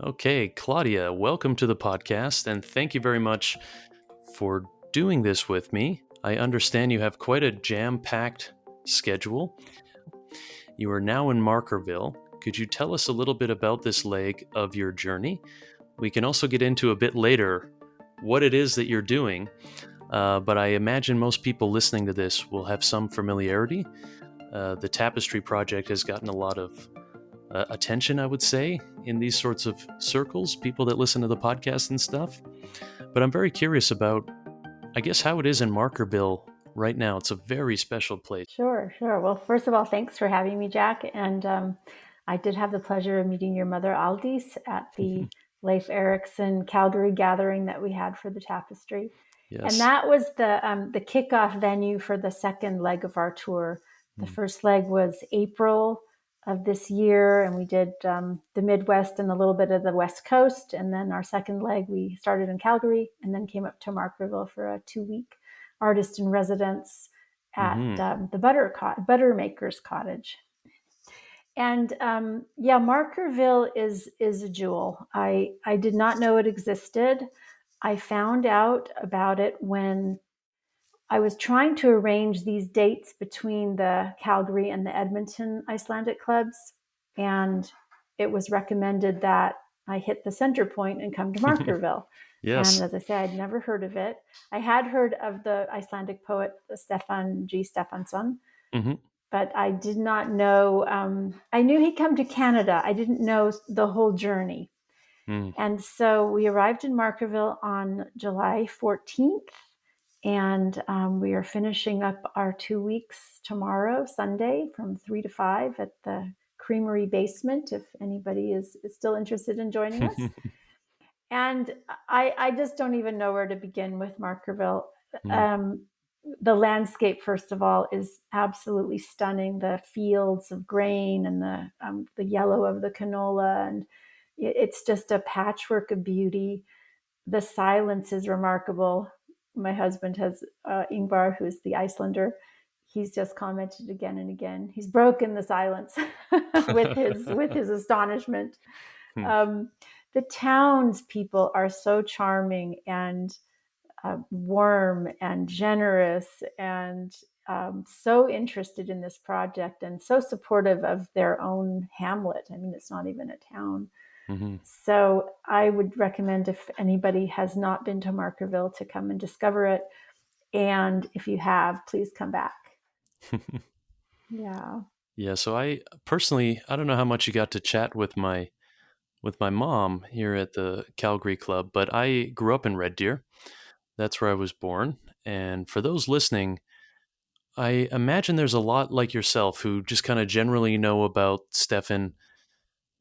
Okay, Claudia, welcome to the podcast, and thank you very much for doing this with me. I understand you have quite a jam-packed schedule. You are now in Markerville. Could you tell us a little bit about this leg of your journey? We can also get into a bit later what it is that you're doing, but I imagine most people listening to this will have some familiarity. The Tapestry project has gotten a lot of attention, I would say, in these sorts of circles, people that listen to the podcast and stuff. But I'm very curious about, I guess, how it is in Markerville right now. It's a very special place. Sure. Well, first of all, thanks for having me, Jack. And I did have the pleasure of meeting your mother, Aldis, at the Leif Erikson Calgary gathering that we had for the Tapestry. Yes. And that was the kickoff venue for the second leg of our tour. The first leg was April of this year, and we did the Midwest and a little bit of the West Coast. And then our second leg, we started in Calgary and then came up to Markerville for a 2-week artist in residence at the butter maker's cottage. And Markerville is a jewel. I did not know it existed. I found out about it when I was trying to arrange these dates between the Calgary and the Edmonton Icelandic clubs. And it was recommended that I hit the center point and come to Markerville. Yes. And as I said, I'd never heard of it. I had heard of the Icelandic poet Stefán G. Stefánsson, but I did not know. I knew he'd come to Canada. I didn't know the whole journey. And so we arrived in Markerville on July 14th. And we are finishing up our 2 weeks tomorrow, Sunday, from 3 to 5 at the Creamery basement, if anybody is still interested in joining us. And I just don't even know where to begin with Markerville. The landscape, first of all, is absolutely stunning. The fields of grain and the yellow of the canola, and it's just a patchwork of beauty. The silence is remarkable. My husband has Ingvar, who's the Icelander. He's just commented again and again. He's broken the silence with his astonishment. The townspeople are so charming and warm and generous and so interested in this project and so supportive of their own hamlet. I mean, it's not even a town. So I would recommend, if anybody has not been to Markerville, to come and discover it. And if you have, please come back. Yeah. So I personally, I don't know how much you got to chat with my mom here at the Calgary Club, but I grew up in Red Deer. That's where I was born. And for those listening, I imagine there's a lot like yourself who just kind of generally know about Stefan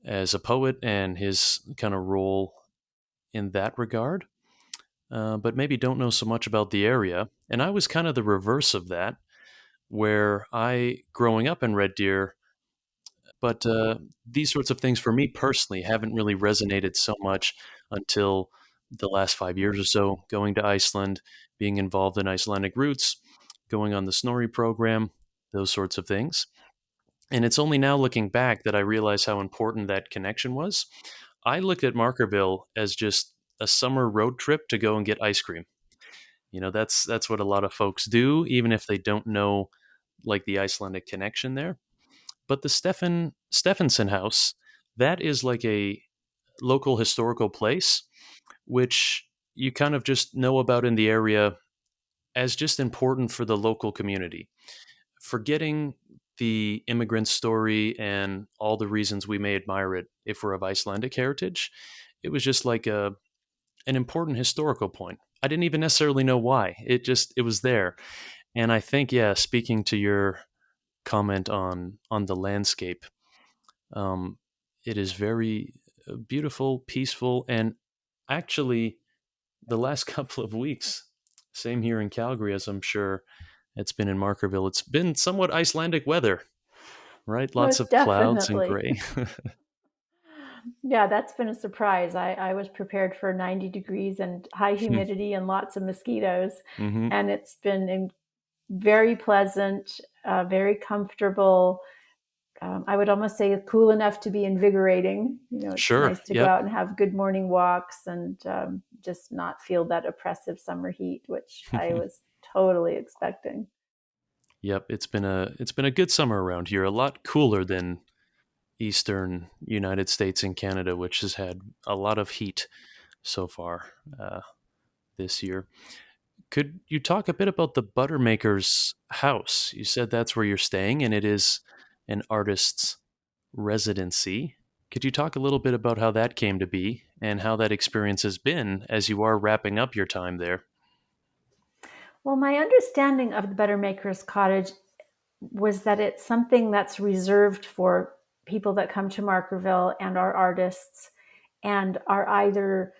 as a poet and his kind of role in that regard, but maybe don't know so much about the area. And I was kind of the reverse of that, where growing up in Red Deer, but these sorts of things for me personally haven't really resonated so much until the last 5 years or so, going to Iceland, being involved in Icelandic roots, going on the Snorri program, those sorts of things. And it's only now looking back that I realize how important that connection was. I looked at Markerville as just a summer road trip to go and get ice cream. You know, that's what a lot of folks do, even if they don't know like the Icelandic connection there. But the Stephenson House, that is like a local historical place, which you kind of just know about in the area as just important for the local community. Forgetting the immigrant story and all the reasons we may admire it if we're of Icelandic heritage, it was just like an important historical point. I didn't even necessarily know why. It was there. And I think, yeah, speaking to your comment on the landscape, it is very beautiful, peaceful, and actually the last couple of weeks, same here in Calgary, as I'm sure it's been in Markerville, it's been somewhat Icelandic weather, right? Lots of clouds and gray. Yeah, that's been a surprise. I was prepared for 90 degrees and high humidity and lots of mosquitoes. And it's been very pleasant, very comfortable, I would almost say cool enough to be invigorating. It's Sure. nice to go Yep. out and have good morning walks and just not feel that oppressive summer heat, which I was totally expecting. Yep. It's been a good summer around here. A lot cooler than eastern United States and Canada, which has had a lot of heat so far this year. Could you talk a bit about the Buttermaker's house? You said that's where you're staying, and it is an artist's residency. Could you talk a little bit about how that came to be and how that experience has been as you are wrapping up your time there? Well, my understanding of the Buttermaker's Cottage was that it's something that's reserved for people that come to Markerville and are artists and are either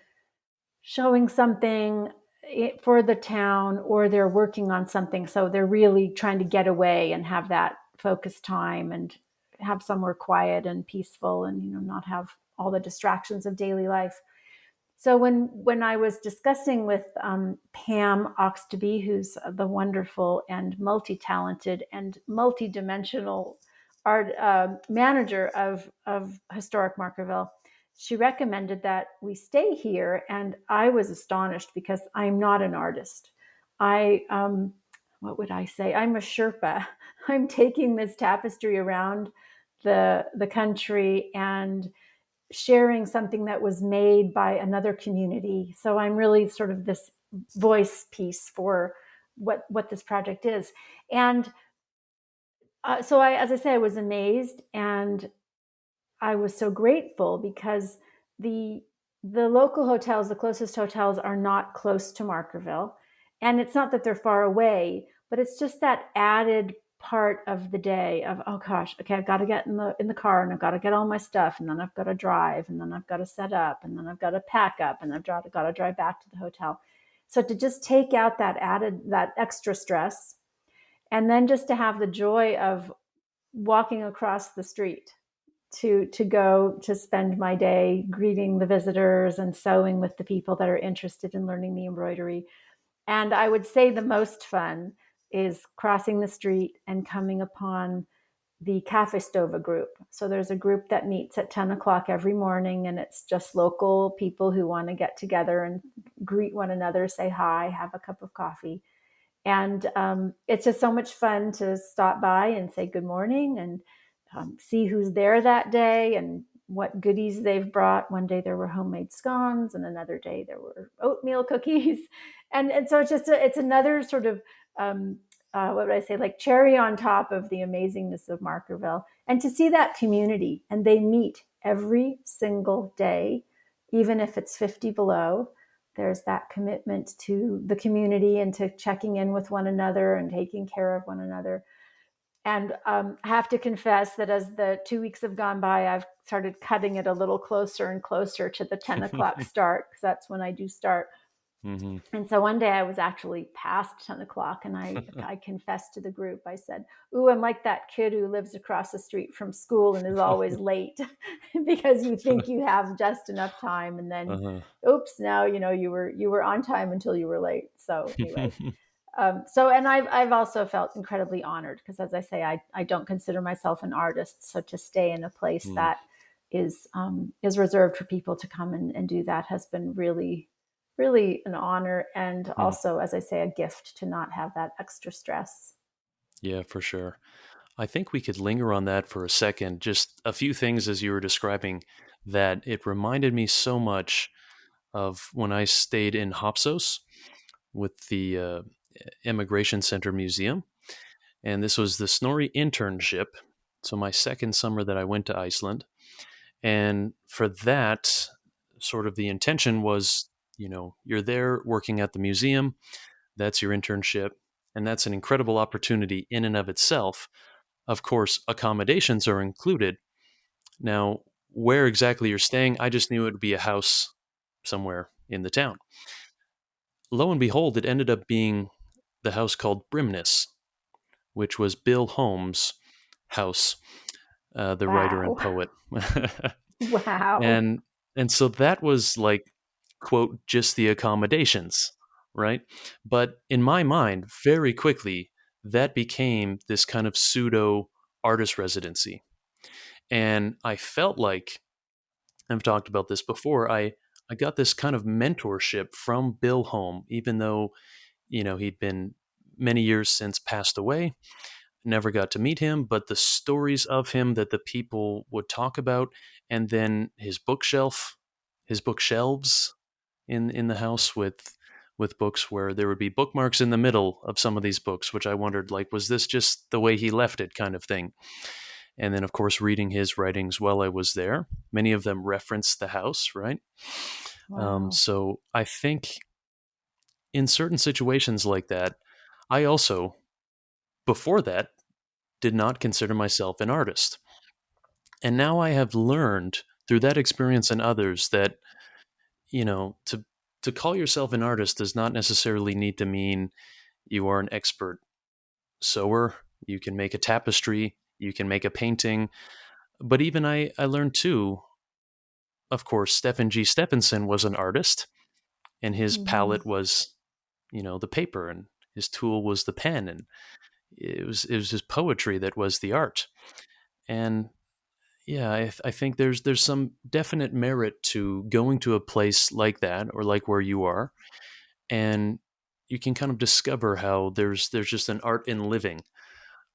showing something for the town or they're working on something. So they're really trying to get away and have that focused time and have somewhere quiet and peaceful and not have all the distractions of daily life. So when I was discussing with Pam Oxtoby, who's the wonderful and multi-talented and multi-dimensional art manager of Historic Markerville, she recommended that we stay here, and I was astonished because I'm not an artist. I what would I say? I'm a Sherpa. I'm taking this tapestry around the country and sharing something that was made by another community. So I'm really sort of this voice piece for what this project is. And so as I say, I was amazed and I was so grateful because the the local hotels, the closest hotels, are not close to Markerville, and it's not that they're far away, but it's just that added part of the day of, oh gosh, okay, I've got to get in the car and I've got to get all my stuff and then I've got to drive and then I've got to set up and then I've got to pack up and got to drive back to the hotel. So to just take out that extra stress and then just to have the joy of walking across the street to go to spend my day greeting the visitors and sewing with the people that are interested in learning the embroidery. And I would say the most fun is crossing the street and coming upon the Cafe Stova group. So there's a group that meets at 10 o'clock every morning, and it's just local people who want to get together and greet one another, say hi, have a cup of coffee. And it's just so much fun to stop by and say good morning and see who's there that day and what goodies they've brought. One day there were homemade scones, and another day there were oatmeal cookies, and so it's another sort of what would I say, like cherry on top of the amazingness of Markerville, and to see that community, and they meet every single day, even if it's 50 below. There's that commitment to the community and to checking in with one another and taking care of one another. And I have to confess that as the 2 weeks have gone by, I've started cutting it a little closer and closer to the 10 o'clock start, because that's when I do start. Mm-hmm. And so one day I was actually past 10 o'clock and I confessed to the group. I said, ooh, I'm like that kid who lives across the street from school and is always late because you think you have just enough time. And then, Uh-huh. oops, now, you were on time until you were late. So anyway, and I've also felt incredibly honored because, as I say, I don't consider myself an artist. So to stay in a place Mm. that is reserved for people to come and do that has been really, really an honor, and Mm. also, as I say, a gift to not have that extra stress. Yeah, for sure. I think we could linger on that for a second. Just a few things as you were describing that it reminded me so much of when I stayed in Hopsos with the Immigration Center Museum. And this was the Snorri internship. So, my second summer that I went to Iceland. And for that, sort of the intention was, you're there working at the museum, that's your internship, and that's an incredible opportunity in and of itself. Of course, accommodations are included. Now, where exactly you're staying, I just knew it would be a house somewhere in the town. Lo and behold, it ended up being the house called Brimness, which was Bill Holmes' house, the writer and Wow. poet. Wow. and and so that was like, quote, just the accommodations, right? But in my mind, very quickly, that became this kind of pseudo artist residency. And I felt like, I've talked about this before, I got this kind of mentorship from Bill Home, even though, he'd been many years since passed away. Never got to meet him, but the stories of him that the people would talk about, and then his bookshelves in the house with books where there would be bookmarks in the middle of some of these books, which I wondered, like, was this just the way he left it, kind of thing. And then, of course, reading his writings while I was there. Many of them reference the house, right? Wow. So I think in certain situations like that, I also, before that, did not consider myself an artist. And now I have learned through that experience and others that, to call yourself an artist does not necessarily need to mean you are an expert sewer. You can make a tapestry, you can make a painting. But even I learned too, of course, Stephen G. Stephenson was an artist, and his Mm-hmm. palette was, the paper, and his tool was the pen, and it was his poetry that was the art. And yeah, I think there's some definite merit to going to a place like that, or like where you are, and you can kind of discover how there's just an art in living,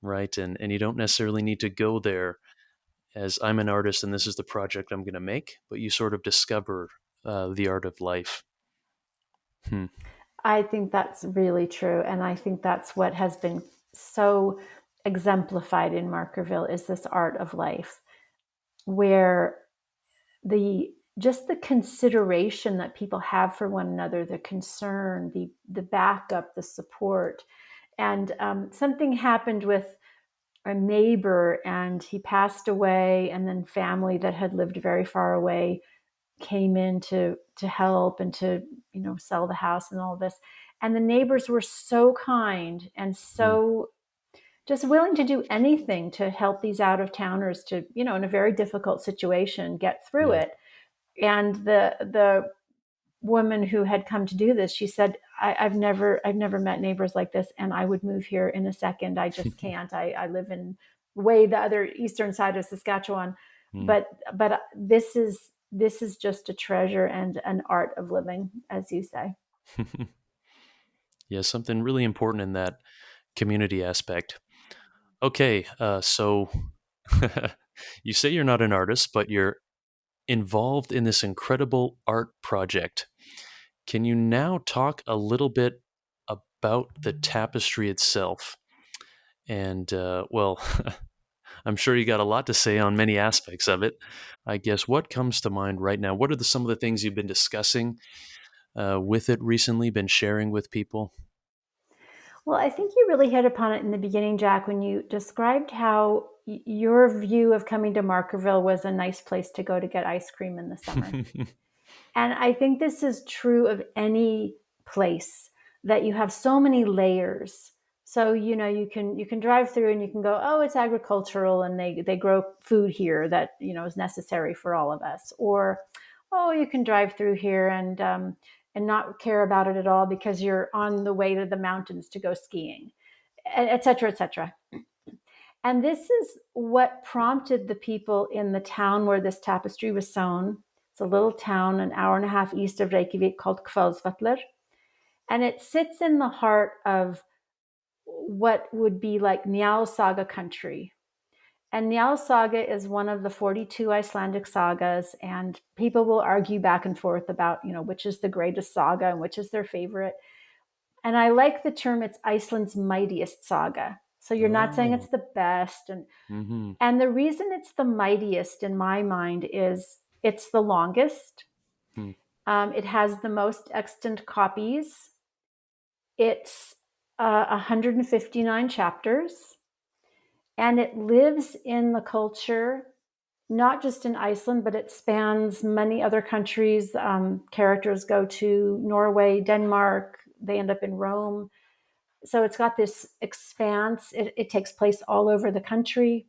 right? And you don't necessarily need to go there as I'm an artist and this is the project I'm going to make, but you sort of discover the art of life. Hmm. I think that's really true. And I think that's what has been so exemplified in Markerville is this art of life, where the just the consideration that people have for one another, the concern, the backup, the support. And something happened with a neighbor, and he passed away, and then family that had lived very far away came in to help and to sell the house and all this. And the neighbors were so kind and Hmm. so just willing to do anything to help these out of towners to in a very difficult situation get through Yeah. it. And the woman who had come to do this, she said, I've never met neighbors like this, and I would move here in a second. I just can't. I live in way the other eastern side of Saskatchewan, Hmm. but this is just a treasure and an art of living, as you say. Yeah, something really important in that community aspect. Okay, so you say you're not an artist, but you're involved in this incredible art project. Can you now talk a little bit about the tapestry itself? And, well, I'm sure you got a lot to say on many aspects of it. I guess what comes to mind right now? What are some of the things you've been discussing with it recently, been sharing with people? Well, I think you really hit upon it in the beginning, Jack, when you described how your view of coming to Markerville was a nice place to go to get ice cream in the summer. And I think this is true of any place, that you have so many layers. So you can drive through and you can go, oh, it's agricultural and they grow food here that is necessary for all of us. Or oh, you can drive through here and not care about it at all because you're on the way to the mountains to go skiing, et cetera, et cetera. And this is what prompted the people in the town where this tapestry was sewn. It's a little town an hour and a half east of Reykjavik called Hvolsvöllur. And it sits in the heart of what would be like Njáls Saga country. And Njáls Saga is one of the 42 Icelandic sagas, and people will argue back and forth about, which is the greatest saga and which is their favorite. And I like the term, it's Iceland's mightiest saga. So you're not saying Oh. it's the best. And Mm-hmm. And the reason it's the mightiest in my mind is it's the longest. Hmm. It has the most extant copies. It's 159 chapters, and it lives in the culture, not just in Iceland, but it spans many other countries. Characters go to Norway, Denmark, they end up in Rome. So it's got this expanse. It takes place all over the country.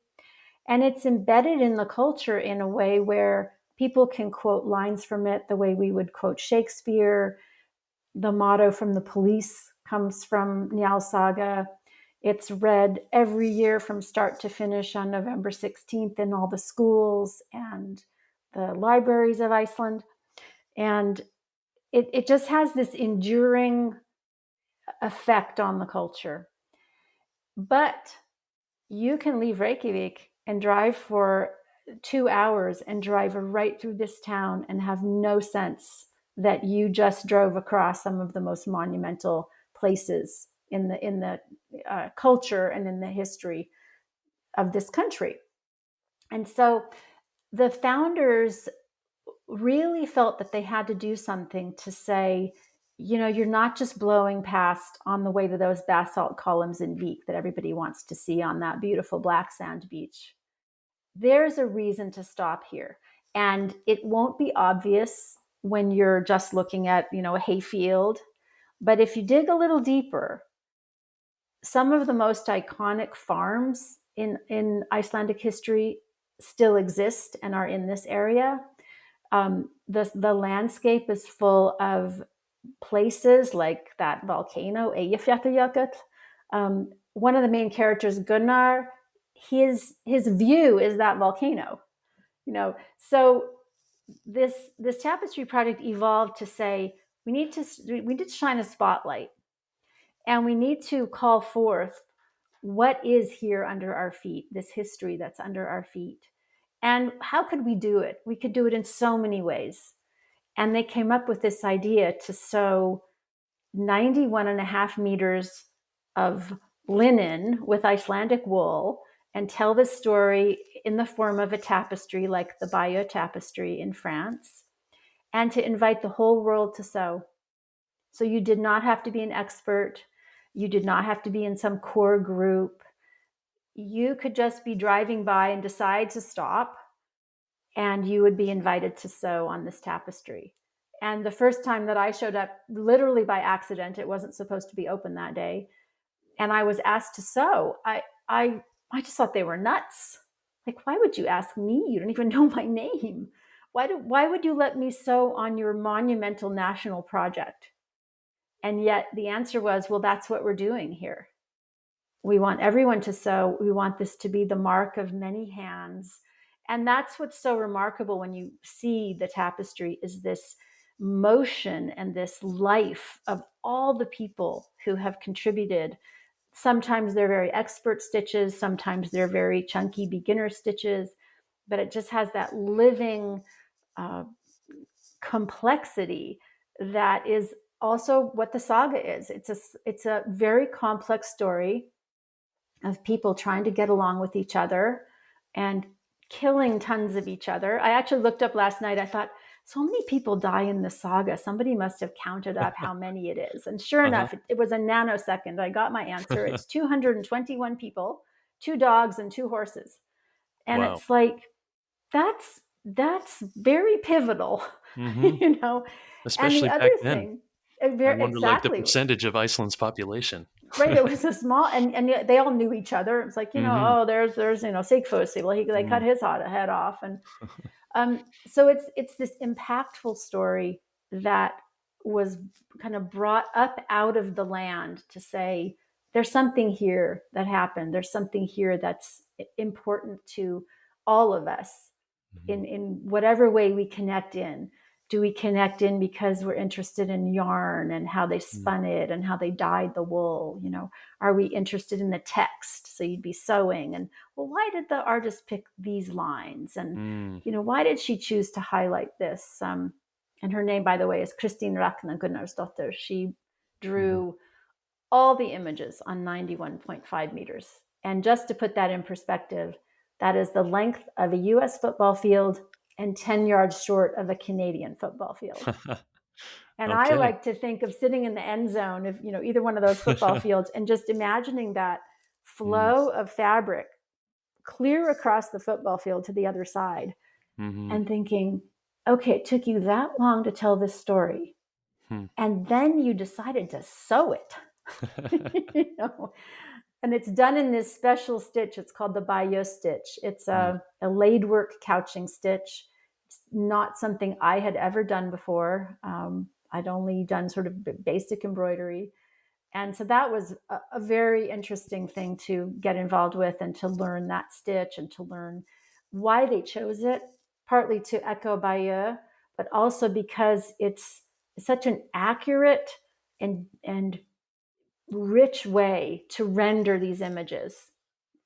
And it's embedded in the culture in a way where people can quote lines from it the way we would quote Shakespeare. The motto from the police comes from Njáls Saga. It's read every year from start to finish on November 16th in all the schools and the libraries of Iceland. And it just has this enduring effect on the culture. But you can leave Reykjavik and drive for 2 hours and drive right through this town and have no sense that you just drove across some of the most monumental places in the culture and in the history of this country. And so the founders really felt that they had to do something to say, you're not just blowing past on the way to those basalt columns in Vik that everybody wants to see on that beautiful black sand beach. There's a reason to stop here. And it won't be obvious when you're just looking at, a hayfield. But if you dig a little deeper, some of the most iconic farms in Icelandic history still exist and are in this area. The landscape is full of places like that volcano, Eyjafjallajökull. One of the main characters, Gunnar, his view is that volcano. So this tapestry project evolved to say we need to shine a spotlight, and we need to call forth what is here under our feet, this history that's under our feet. And how could we do it? We could do it in so many ways. And they came up with this idea to sew 91.5 meters of linen with Icelandic wool and tell the story in the form of a tapestry like the Bayeux tapestry in France, and to invite the whole world to sew. So you did not have to be an expert. You did not have to be in some core group. You could just be driving by and decide to stop, and you would be invited to sew on this tapestry. And the first time that I showed up, literally by accident, it wasn't supposed to be open that day, and I was asked to sew, I just thought they were nuts. Like, why would you ask me? You don't even know my name. Why would you let me sew on your monumental national project? And yet the answer was, well, that's what we're doing here. We want everyone to sew. We want this to be the mark of many hands. And that's what's so remarkable when you see the tapestry, is this motion and this life of all the people who have contributed. Sometimes they're very expert stitches, sometimes they're very chunky beginner stitches, but it just has that living complexity that is also what the saga is. It's a very complex story of people trying to get along with each other and killing tons of each other. I actually looked up last night. I thought, so many people die in the saga. Somebody must have counted up how many it is. And sure enough, it was a nanosecond. I got my answer. It's 221 people, 2 dogs and 2 horses. And wow. It's like, that's very pivotal, Especially and the other back then. I wonder, exactly, like, the percentage of Iceland's population. Right, it was a small, and they all knew each other. It's like, oh, there's Sigfús. Well, they cut his head off, and so it's this impactful story that was kind of brought up out of the land to say, there's something here that happened. There's something here that's important to all of us in whatever way we connect in. Do we connect in because we're interested in yarn and how they spun it and how they dyed the wool? Are we interested in the text? So you'd be sewing, and well, why did the artist pick these lines? And why did she choose to highlight this? And her name, by the way, is Kristín Ragna Gunnarsdóttir. She drew all the images on 91.5 meters. And just to put that in perspective, that is the length of a U.S. football field and 10 yards short of a Canadian football field. And okay. I like to think of sitting in the end zone of, either one of those football fields and just imagining that flow of fabric clear across the football field to the other side and thinking, okay, it took you that long to tell this story. And then you decided to sew it. And it's done in this special stitch. It's called the Bayeux stitch. It's a laid work couching stitch. It's not something I had ever done before. I'd only done sort of basic embroidery. And so that was a very interesting thing to get involved with and to learn that stitch and to learn why they chose it, partly to echo Bayeux, but also because it's such an accurate and rich way to render these images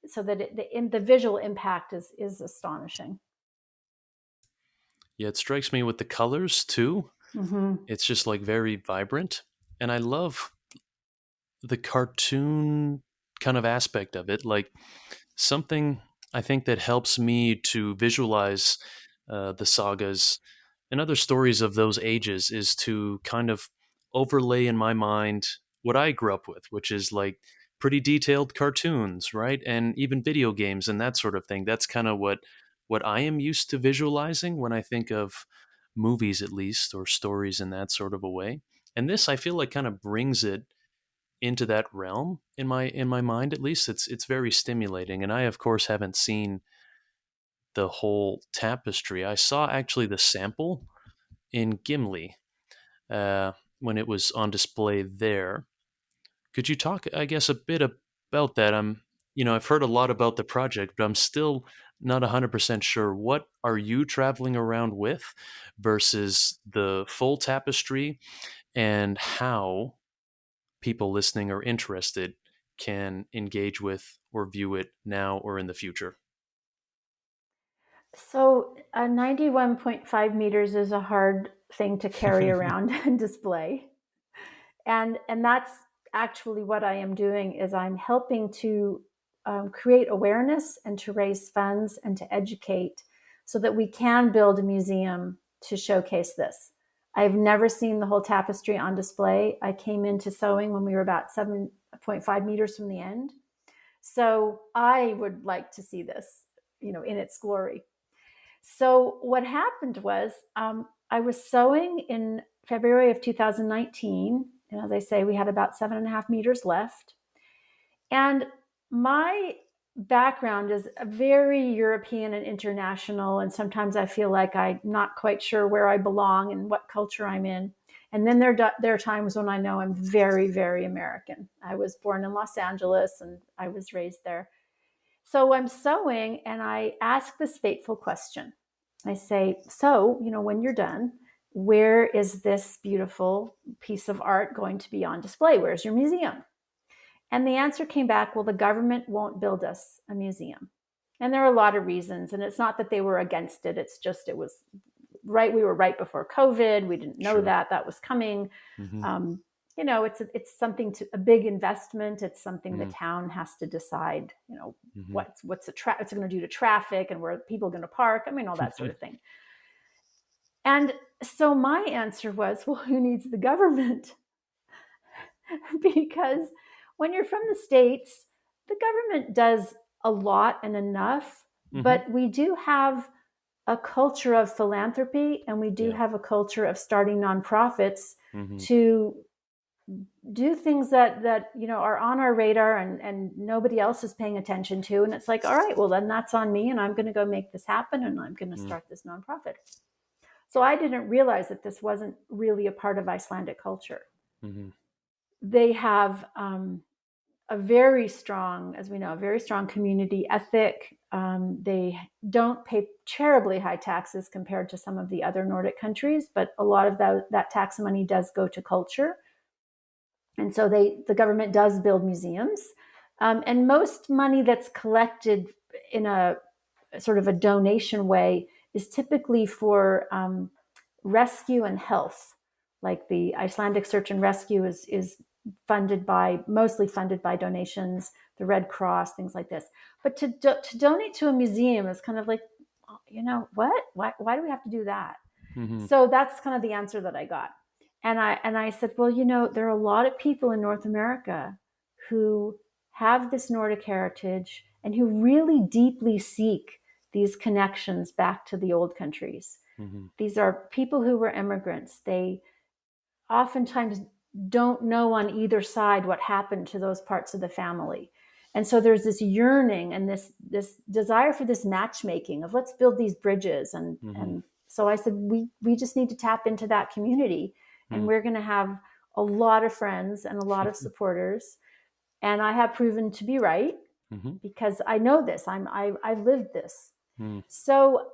so that the visual impact is astonishing. Yeah, it strikes me with the colors too. Mm-hmm. It's just like very vibrant. And I love the cartoon kind of aspect of it. Like something I think that helps me to visualize the sagas and other stories of those ages is to kind of overlay in my mind what I grew up with, which is like pretty detailed cartoons, right? And even video games and that sort of thing. That's kind of what I am used to visualizing when I think of movies, at least, or stories in that sort of a way. And this, I feel like, kind of brings it into that realm in my mind. At least it's very stimulating. And I, of course, haven't seen the whole tapestry. I saw actually the sample in Gimli when it was on display there. Could you talk, I guess, a bit about that? I've heard a lot about the project, but I'm still not 100% sure. What are you traveling around with versus the full tapestry, and how people listening or interested can engage with or view it now or in the future? So 91.5 meters is a hard thing to carry around and display. And that's actually what I am doing is I'm helping to create awareness and to raise funds and to educate so that we can build a museum to showcase this. I've never seen the whole tapestry on display. I came into sewing when we were about 7.5 meters from the end. So I would like to see this, in its glory. So what happened was I was sewing in February of 2019. And as I say, we had about 7.5 meters left. And my background is very European and international. And sometimes I feel like I'm not quite sure where I belong and what culture I'm in. And then there are times when I know I'm very, very American. I was born in Los Angeles and I was raised there. So I'm sewing and I ask this fateful question. I say, so, when you're done, where is this beautiful piece of art going to be on display? Where's your museum? And the answer came back, well, the government won't build us a museum. And there are a lot of reasons. And it's not that they were against it. It's just, it was right. We were right before COVID. We didn't know Sure. that was coming. Mm-hmm. It's something a big investment. It's something the town has to decide, what's what's it going to do to traffic and where people are going to park. All that sort of thing. And so my answer was, well, who needs the government? Because when you're from the States, the government does a lot and enough, but we do have a culture of philanthropy and we do have a culture of starting nonprofits to do things that are on our radar and nobody else is paying attention to. And it's like, all right, well, then that's on me and I'm going to go make this happen and I'm going to start this nonprofit. So I didn't realize that this wasn't really a part of Icelandic culture. They have a very strong, as we know, a very strong community ethic. They don't pay terribly high taxes compared to some of the other Nordic countries, but a lot of that tax money does go to culture. And so the government does build museums. And most money that's collected in a sort of a donation way is typically for rescue and health. Like the Icelandic Search and Rescue is mostly funded by donations, the Red Cross, things like this. But to donate to a museum is kind of like, what? Why do we have to do that? So that's kind of the answer that I got. And I said, well, there are a lot of people in North America who have this Nordic heritage and who really deeply seek these connections back to the old countries. These are people who were immigrants. They oftentimes don't know on either side what happened to those parts of the family. And so there's this yearning and this desire for this matchmaking of let's build these bridges. And so I said, we just need to tap into that community. And we're going to have a lot of friends and a lot of supporters. And I have proven to be right Mm-hmm. because I know this. I've lived this. Mm. So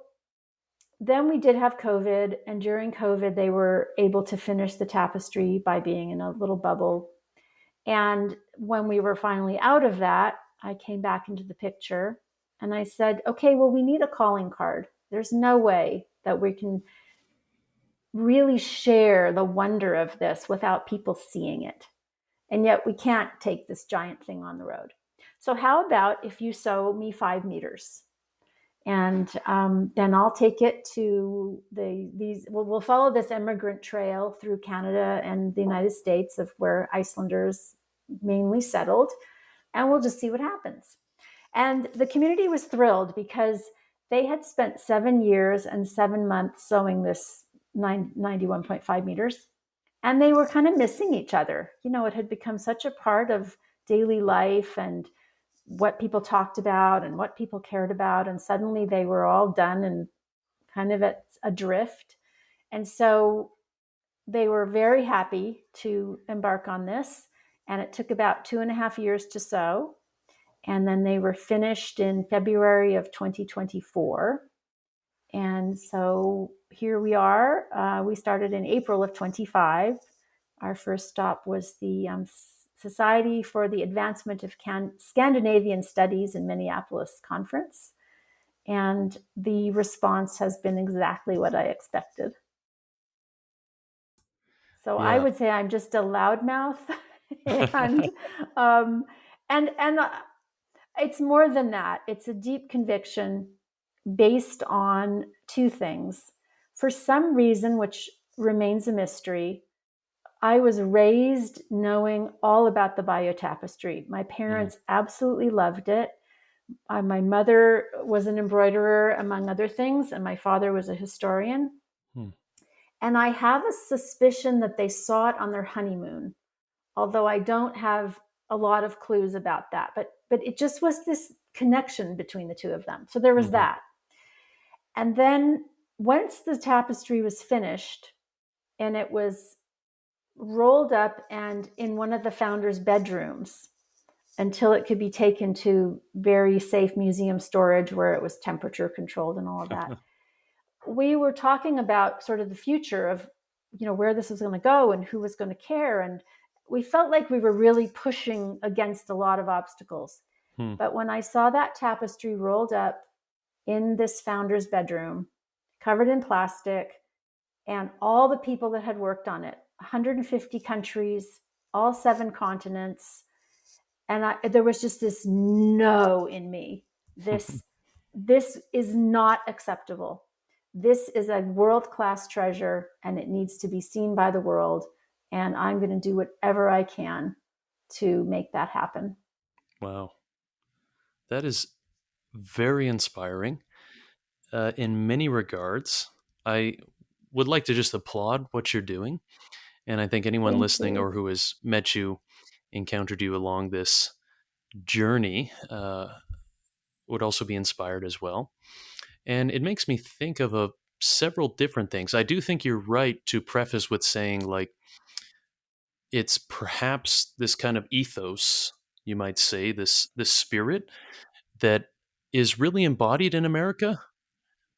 then we did have COVID, and during COVID, they were able to finish the tapestry by being in a little bubble. And when we were finally out of that, I came back into the picture and I said, okay, well, we need a calling card. There's no way that we can really share the wonder of this without people seeing it. And yet we can't take this giant thing on the road. So how about if you sew me 5 meters? And then I'll take it to we'll follow this immigrant trail through Canada and the United States of where Icelanders mainly settled, and we'll just see what happens. And the community was thrilled because they had spent 7 years and 7 months sewing this 91.5 meters, and they were kind of missing each other. You know, it had become such a part of daily life and what people talked about and what people cared about. And suddenly they were all done and kind of at adrift. And so they were very happy to embark on this. And it took about 2.5 years to sew. And then they were finished in February of 2024. And so here we are. We started in April of 25. Our first stop was the Society for the Advancement of Scandinavian Studies in Minneapolis conference. And the response has been exactly what I expected. So I Yeah. would say I'm just a loudmouth, and and it's more than that. It's a deep conviction based on two things. For some reason, which remains a mystery, I was raised knowing all about the biotapestry. My Mm. parents absolutely loved it. My mother was an embroiderer, among other things, and my father was a historian. Mm. And I have a suspicion that they saw it on their honeymoon, although I don't have a lot of clues about that. But it just was this connection between the two of them. So there was Mm-hmm. that. And then once the tapestry was finished and it was rolled up and in one of the founders' bedrooms until it could be taken to very safe museum storage where it was temperature controlled and all of that. We were talking about sort of the future of, you know, where this was going to go and who was going to care. And we felt like we were really pushing against a lot of obstacles. Mm. But when I saw that tapestry rolled up in this founder's bedroom, covered in plastic, and all the people that had worked on it, 150 countries, all 7 continents, and there was just this no in me. This is not acceptable. This is a world-class treasure, and it needs to be seen by the world. And I'm going to do whatever I can to make that happen. Wow. That is very inspiring in many regards. I would like to just applaud what you're doing. And I think anyone Thank listening you. or who has met you, encountered you along this journey, would also be inspired as well. And it makes me think of several different things. I do think you're right to preface with saying, like, it's perhaps this kind of ethos, you might say, this spirit that is really embodied in America.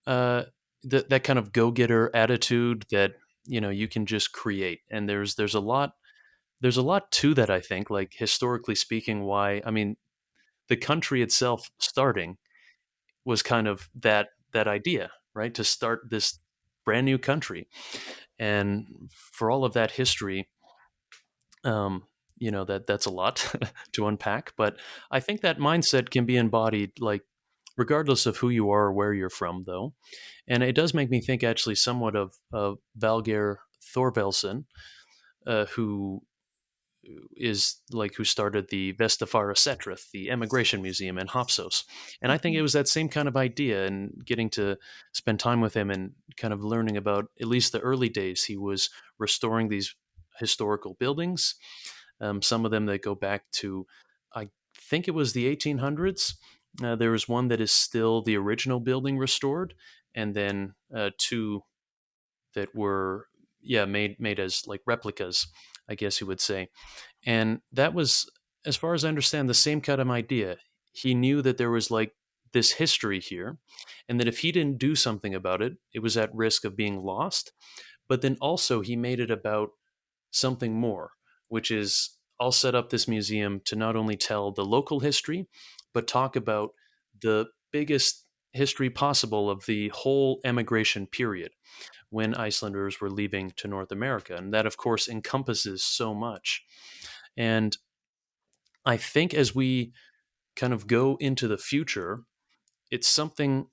That kind of go-getter attitude that, you know, you can just create. And there's a lot to that, I think, like historically speaking. Why, I mean, the country itself starting was kind of that idea, right? To start this brand new country. And for all of that history, um, that's a lot to unpack. But I think that mindset can be embodied, like, regardless of who you are or where you're from, though. And it does make me think actually somewhat of Valgeir Thorvaldsen, who started the Vestafara Setrith, the emigration museum in Hopsos. And I think it was that same kind of idea, and getting to spend time with him and kind of learning about at least the early days. He was restoring these historical buildings, some of them that go back to, I think it was the 1800s. There was one that is still the original building restored, and then two that were made as like replicas, I guess you would say. And that was, as far as I understand, the same kind of idea. He knew that there was like this history here, and that if he didn't do something about it, it was at risk of being lost. But then also, he made it about something more, which is, I'll set up this museum to not only tell the local history, but talk about the biggest history possible of the whole emigration period when Icelanders were leaving to North America. And that, of course, encompasses so much. And I think as we kind of go into the future, it's something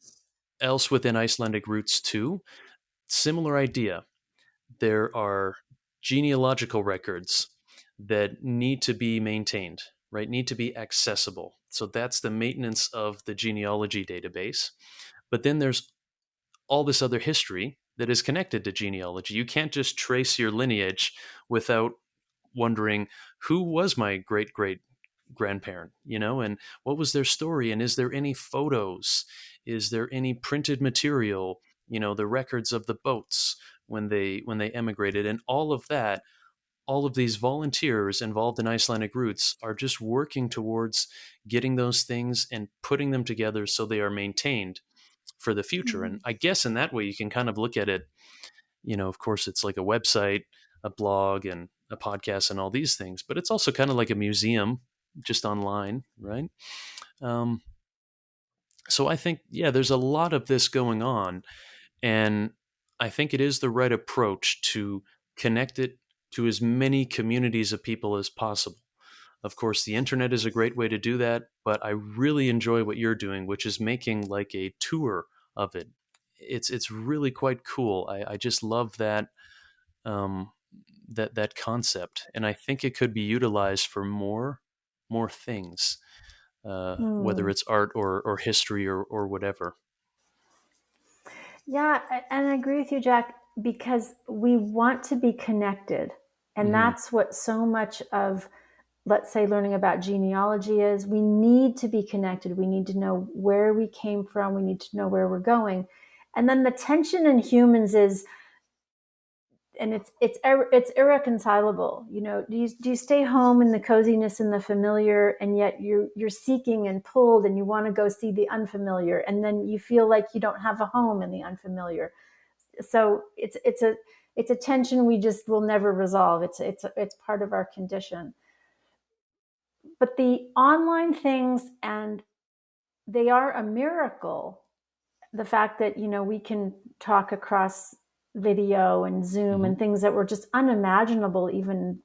else within Icelandic roots too. Similar idea. There are genealogical records that need to be maintained, right? Need to be accessible. So that's the maintenance of the genealogy database. But then there's all this other history that is connected to genealogy. You can't just trace your lineage without wondering who was my great great grandparent, and what was their story, and is there any photos, is there any printed material, the records of the boats when they emigrated, and all of that. All of these volunteers involved in Icelandic roots are just working towards getting those things and putting them together so they are maintained for the future. And Mm. I guess in that way, you can kind of look at it, of course, it's like a website, a blog, and a podcast, and all these things, but it's also kind of like a museum just online, right? Um, so I think, yeah, there's a lot of this going on. And I think it is the right approach to connect it to as many communities of people as possible. Of course, the internet is a great way to do that, but I really enjoy what you're doing, which is making like a tour of it. It's really quite cool. I just love um, that concept, and I think it could be utilized for more things, whether Mm. it's art or history or whatever. Yeah, and I agree with you, Jack, because we want to be connected. And Hmm. that's what so much of, let's say, learning about genealogy is. We need to be connected. We need to know where we came from. We need to know where we're going. And then the tension in humans is, and it's irreconcilable. Do you stay home in the coziness and the familiar, and yet you're seeking and pulled, and you want to go see the unfamiliar, and then you feel like you don't have a home in the unfamiliar. So it's a tension we just will never resolve. It's part of our condition. But the online things, and they are a miracle. The fact that we can talk across video and Zoom Hmm. and things that were just unimaginable even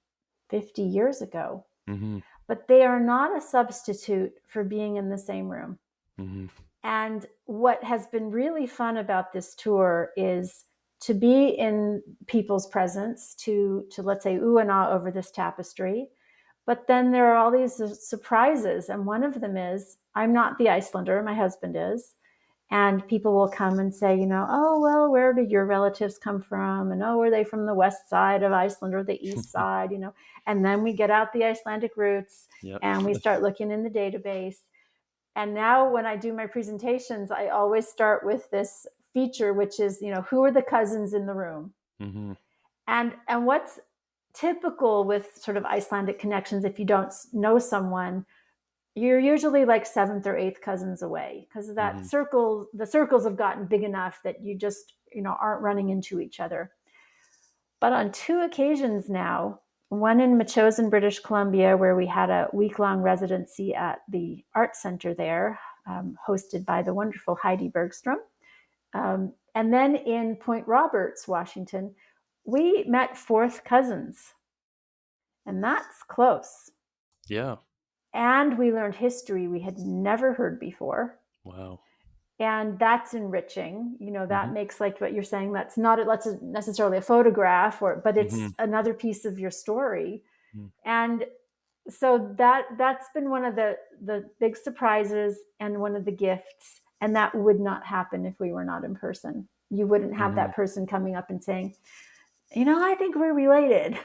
50 years ago. Hmm. But they are not a substitute for being in the same room. Hmm. And what has been really fun about this tour is to be in people's presence, to let's say ooh and ah over this tapestry. But then there are all these surprises, and one of them is I'm not the Icelander, my husband is. And people will come and say, oh, well, where did your relatives come from? And oh, were they from the west side of Iceland or the east side? And then we get out the Icelandic roots Yep. and we start looking in the database. And now when I do my presentations, I always start with this feature, which is, who are the cousins in the room? Hmm. And what's typical with sort of Icelandic connections, if you don't know someone, you're usually like seventh or eighth cousins away, because that Hmm. the circles have gotten big enough that you just, aren't running into each other. But on two occasions now, one in Machosen, British Columbia, where we had a week-long residency at the art center there, hosted by the wonderful Heidi Bergstrom. And then in Point Roberts, Washington, we met fourth cousins, and that's close. Yeah. And we learned history we had never heard before. Wow. And that's enriching. Hmm. That makes, like what you're saying, that's not necessarily a photograph, but Hmm. it's another piece of your story. And so that's been one of the big surprises and one of the gifts. And that would not happen if we were not in person. You wouldn't have Hmm. that person coming up and saying, I think we're related.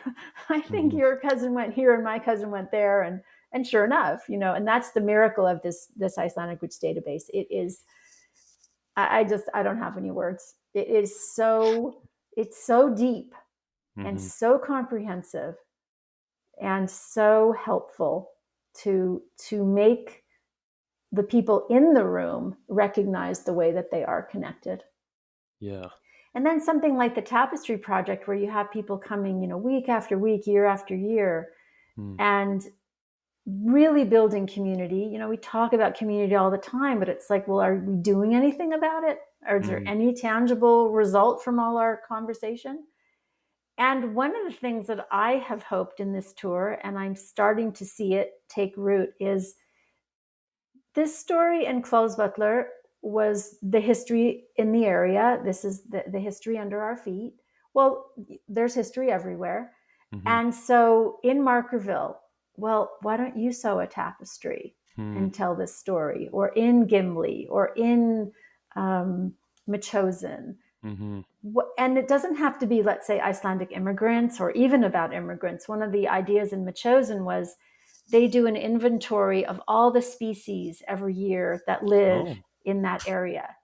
I think Hmm. your cousin went here and my cousin went there. And sure enough, and that's the miracle of this Icelandic roots database. It is, I don't have any words. It's so deep. and Mm-hmm. so comprehensive and so helpful to make the people in the room recognize the way that they are connected. Yeah. And then something like the Tapestry Project, where you have people coming, week after week, year after year, Mm. and really building community. We talk about community all the time, but it's like, well, are we doing anything about it? Or is there Mm. any tangible result from all our conversation? And one of the things that I have hoped in this tour, and I'm starting to see it take root, is this story in Hvolsvöllur was the history in the area. This is the history under our feet. Well, there's history everywhere. Mm-hmm. And so in Markerville, well, why don't you sew a tapestry Mm. and tell this story? Or in Gimli, or in Machosen. Mm-hmm. And it doesn't have to be, let's say, Icelandic immigrants or even about immigrants. One of the ideas in Machosen was they do an inventory of all the species every year that live Oh. in that area.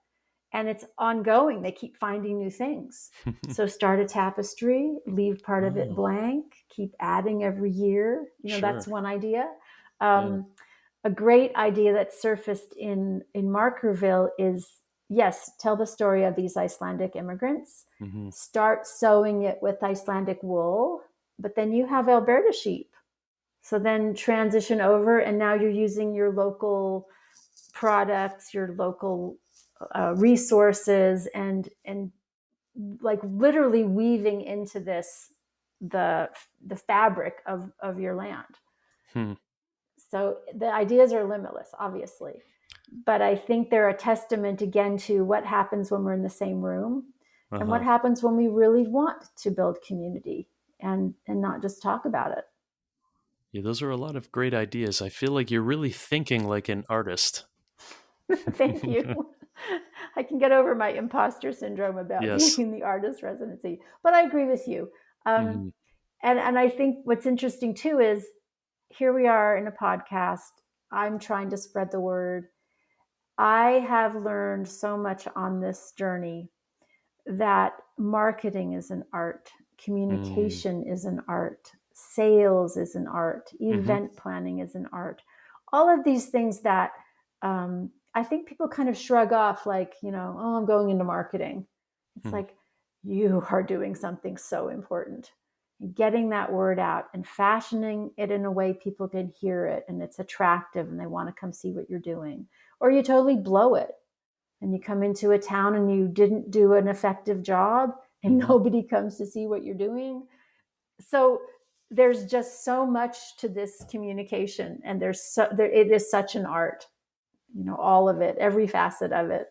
And it's ongoing. They keep finding new things. So start a tapestry, leave part of it Oh, blank, keep adding every year. That's sure. one idea. Yeah. A great idea that surfaced in Markerville is, yes, tell the story of these Icelandic immigrants. Mm-hmm. Start sewing it with Icelandic wool, but then you have Alberta sheep. So then transition over, and now you're using your local products, your local resources, and like literally weaving into this the fabric of your land. Hmm. So the ideas are limitless, obviously, but I think they're a testament again to what happens when we're in the same room, and what Uh-huh. happens when we really want to build community and not just talk about it. Yeah, those are a lot of great ideas. I feel like you're really thinking like an artist. Thank you. I can get over my imposter syndrome about being Yes. in the artist residency, but I agree with you. Um, Mm-hmm. and I think what's interesting too is here we are in a podcast. I'm trying to spread the word. I have learned so much on this journey that marketing is an art, Mm. communication is an art, sales is an art, Mm-hmm. event planning is an art. All of these things that I think people kind of shrug off, like, oh, I'm going into marketing. It's Mm. like, you are doing something so important. Getting that word out and fashioning it in a way people can hear it and it's attractive and they want to come see what you're doing. Or you totally blow it and you come into a town and you didn't do an effective job and Mm-hmm. nobody comes to see what you're doing. So there's just so much to this communication, and it is such an art, all of it, every facet of it.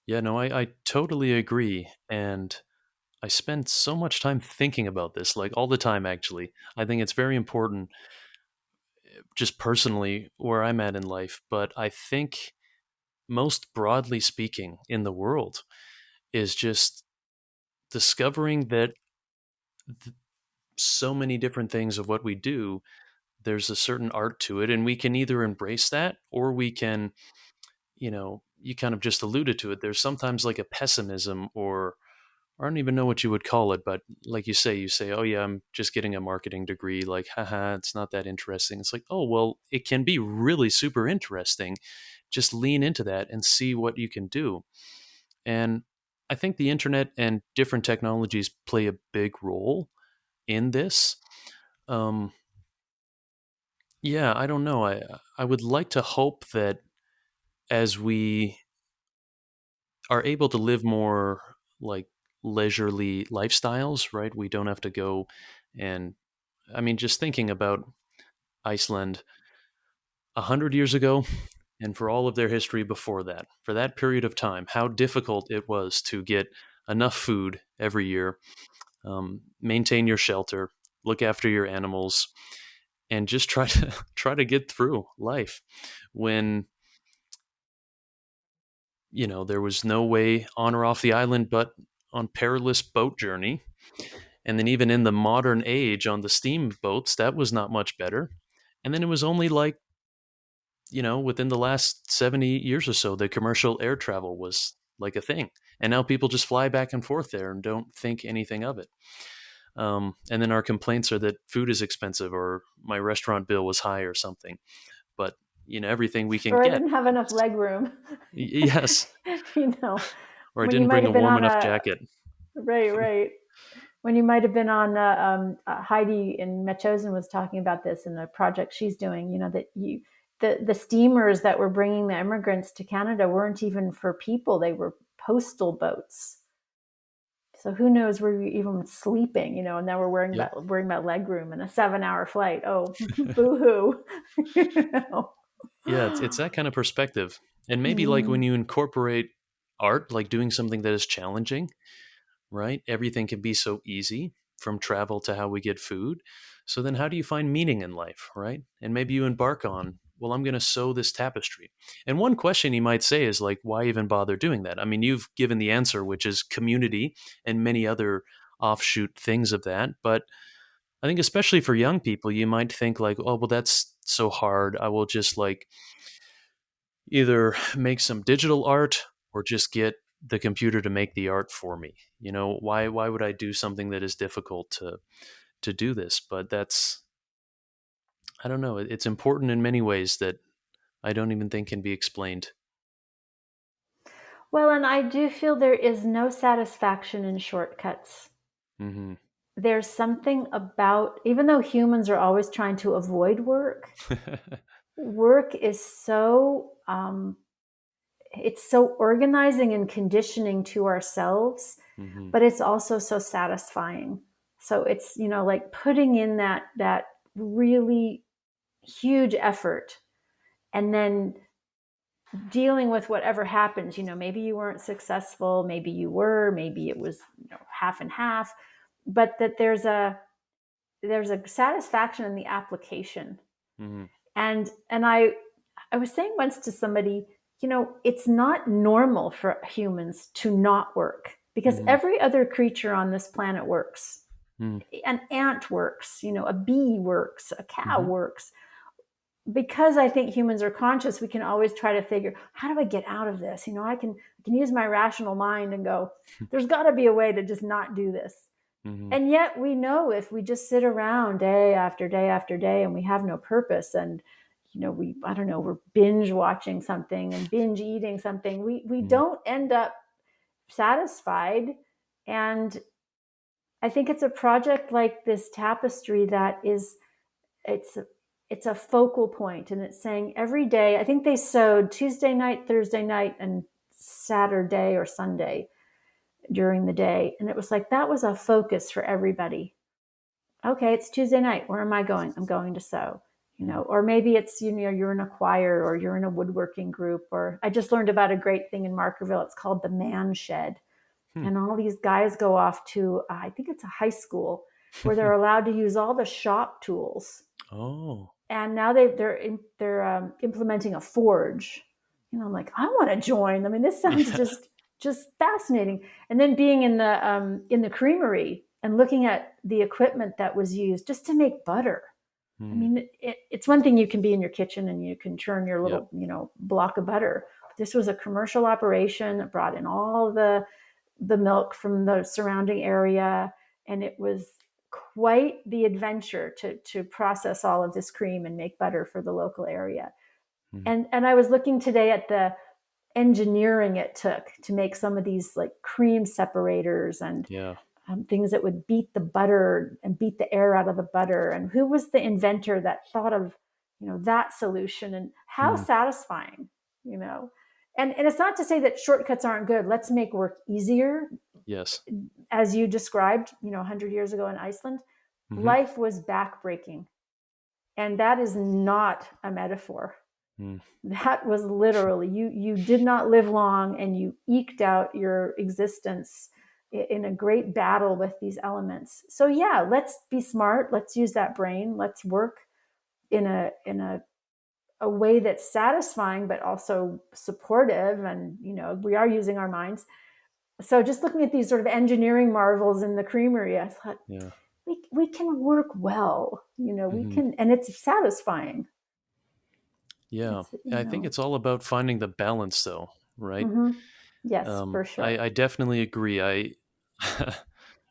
Yeah, no, I totally agree. And I spend so much time thinking about this, like all the time, actually. I think it's very important, just personally, where I'm at in life. But I think, most broadly speaking, in the world, is just discovering that th- so many different things of what we do, there's a certain art to it. And we can either embrace that or we can, you kind of just alluded to it. There's sometimes like a pessimism, or I don't even know what you would call it, but like you say, oh yeah, I'm just getting a marketing degree. Like, haha, it's not that interesting. It's like, oh, well, it can be really super interesting. Just lean into that and see what you can do. And I think the internet and different technologies play a big role in this. Um, yeah, I don't know. I would like to hope that as we are able to live more like leisurely lifestyles, right? We don't have to go and, I mean, just thinking about Iceland 100 years ago and for all of their history before that, for that period of time, how difficult it was to get enough food every year, maintain your shelter, look after your animals, and just try to try to get through life when there was no way on or off the island but on perilous boat journey. And then even in the modern age on the steamboats, that was not much better. And then it was only like, within the last 70 years or so, that commercial air travel was like a thing. And now people just fly back and forth there and don't think anything of it. And then our complaints are that food is expensive or my restaurant bill was high or something. But everything we can Or I get. didn't have enough leg room. Yes. You know, Or I when you didn't might bring a have been warm on enough a jacket. right. When you might have been on Heidi in Metchosin was talking about this in the project she's doing. That the steamers that were bringing the immigrants to Canada weren't even for people; they were postal boats. So who knows where you're even sleeping, and now we're Yep. worrying about leg room in a 7-hour flight. Oh, boo hoo. Yeah, it's that kind of perspective. And maybe like when Mm-hmm. you incorporate art, like doing something that is challenging, right? Everything can be so easy, from travel to how we get food. So then how do you find meaning in life, right? And maybe you embark on, well, I'm going to sew this tapestry. And one question you might say is like, why even bother doing that? I mean, you've given the answer, which is community and many other offshoot things of that. But I think especially for young people, you might think like, oh, well, that's so hard. I will just like either make some digital art or just get the computer to make the art for me. Why would I do something that is difficult to do this? But that's, I don't know, it's important in many ways that I don't even think can be explained. Well, and I do feel there is no satisfaction in shortcuts. Hmm. There's something about, even though humans are always trying to avoid work, work is it's so organizing and conditioning to ourselves, Hmm. but it's also so satisfying. So it's, like putting in that really huge effort and then dealing with whatever happens. Maybe you weren't successful, maybe you were, maybe it was half and half, but that there's a satisfaction in the application. Hmm. And I was saying once to somebody, it's not normal for humans to not work, because Hmm. every other creature on this planet works. An ant works, a bee works, a cow Hmm. works. Because I think humans are conscious, we can always try to figure, how do I get out of this? I can use my rational mind and go, there's got to be a way to just not do this. Hmm. And yet we know, if we just sit around day after day after day and we have no purpose, and I don't know, we're binge watching something and binge eating something, we Hmm. don't end up satisfied. And I think it's a project like this tapestry that is, it's it's a focal point, and it's saying every day. I think they sewed Tuesday night, Thursday night, and Saturday or Sunday during the day, and it was like that was a focus for everybody. Okay, it's Tuesday night. Where am I going? I'm going to sew. Or maybe it's, you're in a choir or you're in a woodworking group. Or I just learned about a great thing in Markerville. It's called the Man Shed. Hmm. And all these guys go off to, I think it's a high school, where they're allowed to use all the shop tools. Oh. And now they're implementing a forge. I'm like, I want to join. I mean, this sounds Yeah. just fascinating. And then being in the creamery and looking at the equipment that was used just to make butter. I Hmm. mean, it's one thing you can be in your kitchen and you can churn your Yep. little, block of butter. This was a commercial operation that brought in all the milk from the surrounding area, and it was quite the adventure to process all of this cream and make butter for the local area. Hmm. And I was looking today at the engineering it took to make some of these like cream separators and Yeah. things that would beat the butter and beat the air out of the butter. And who was the inventor that thought of, that solution, and how Hmm. satisfying, you know. And it's not to say that shortcuts aren't good. Let's make work easier. Yes. As you described, 100 years ago in Iceland, Hmm. life was backbreaking. And that is not a metaphor. Hmm. That was literally, you did not live long, and you eked out your existence in a great battle with these elements. So yeah, let's be smart. Let's use that brain. Let's work in a way that's satisfying but also supportive. And we are using our minds. So just looking at these sort of engineering marvels in the creamery, I thought, Yeah. we can work well. We Hmm. can, and it's satisfying. Yeah. It's I think it's all about finding the balance, though, right? mm-hmm. Yes, for I sure. definitely agree. I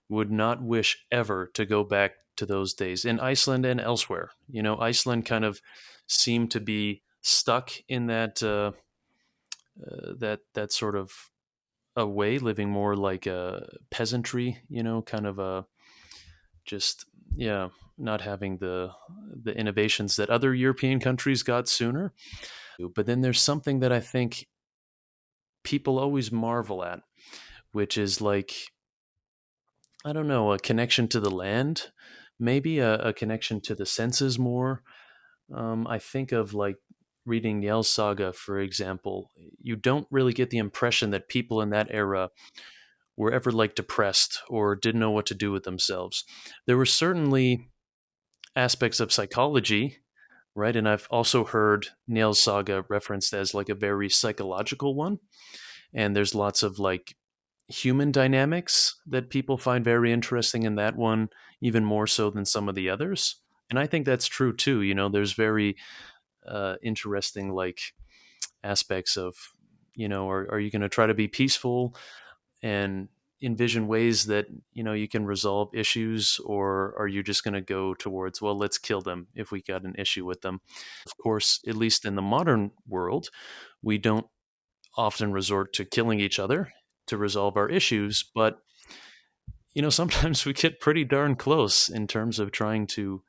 would not wish ever to go back to those days in Iceland and elsewhere. Iceland kind of seemed to be stuck in that sort of a way, living more like a peasantry, kind of a just yeah, not having the innovations that other European countries got sooner. But then there's something that I think people always marvel at, which is like, I don't know, a connection to the land, maybe a connection to the senses more. I think of like reading Njáls Saga, for example. You don't really get the impression that people in that era were ever like depressed or didn't know what to do with themselves. There were certainly aspects of psychology, right? And I've also heard Njáls Saga referenced as like a very psychological one. And there's lots of like human dynamics that people find very interesting in that one, even more so than some of the others. And I think that's true too. There's very interesting like aspects of, are you going to try to be peaceful and envision ways that you can resolve issues, or are you just going to go towards, well, let's kill them if we got an issue with them? Of course, at least in the modern world, we don't often resort to killing each other to resolve our issues, but sometimes we get pretty darn close in terms of trying to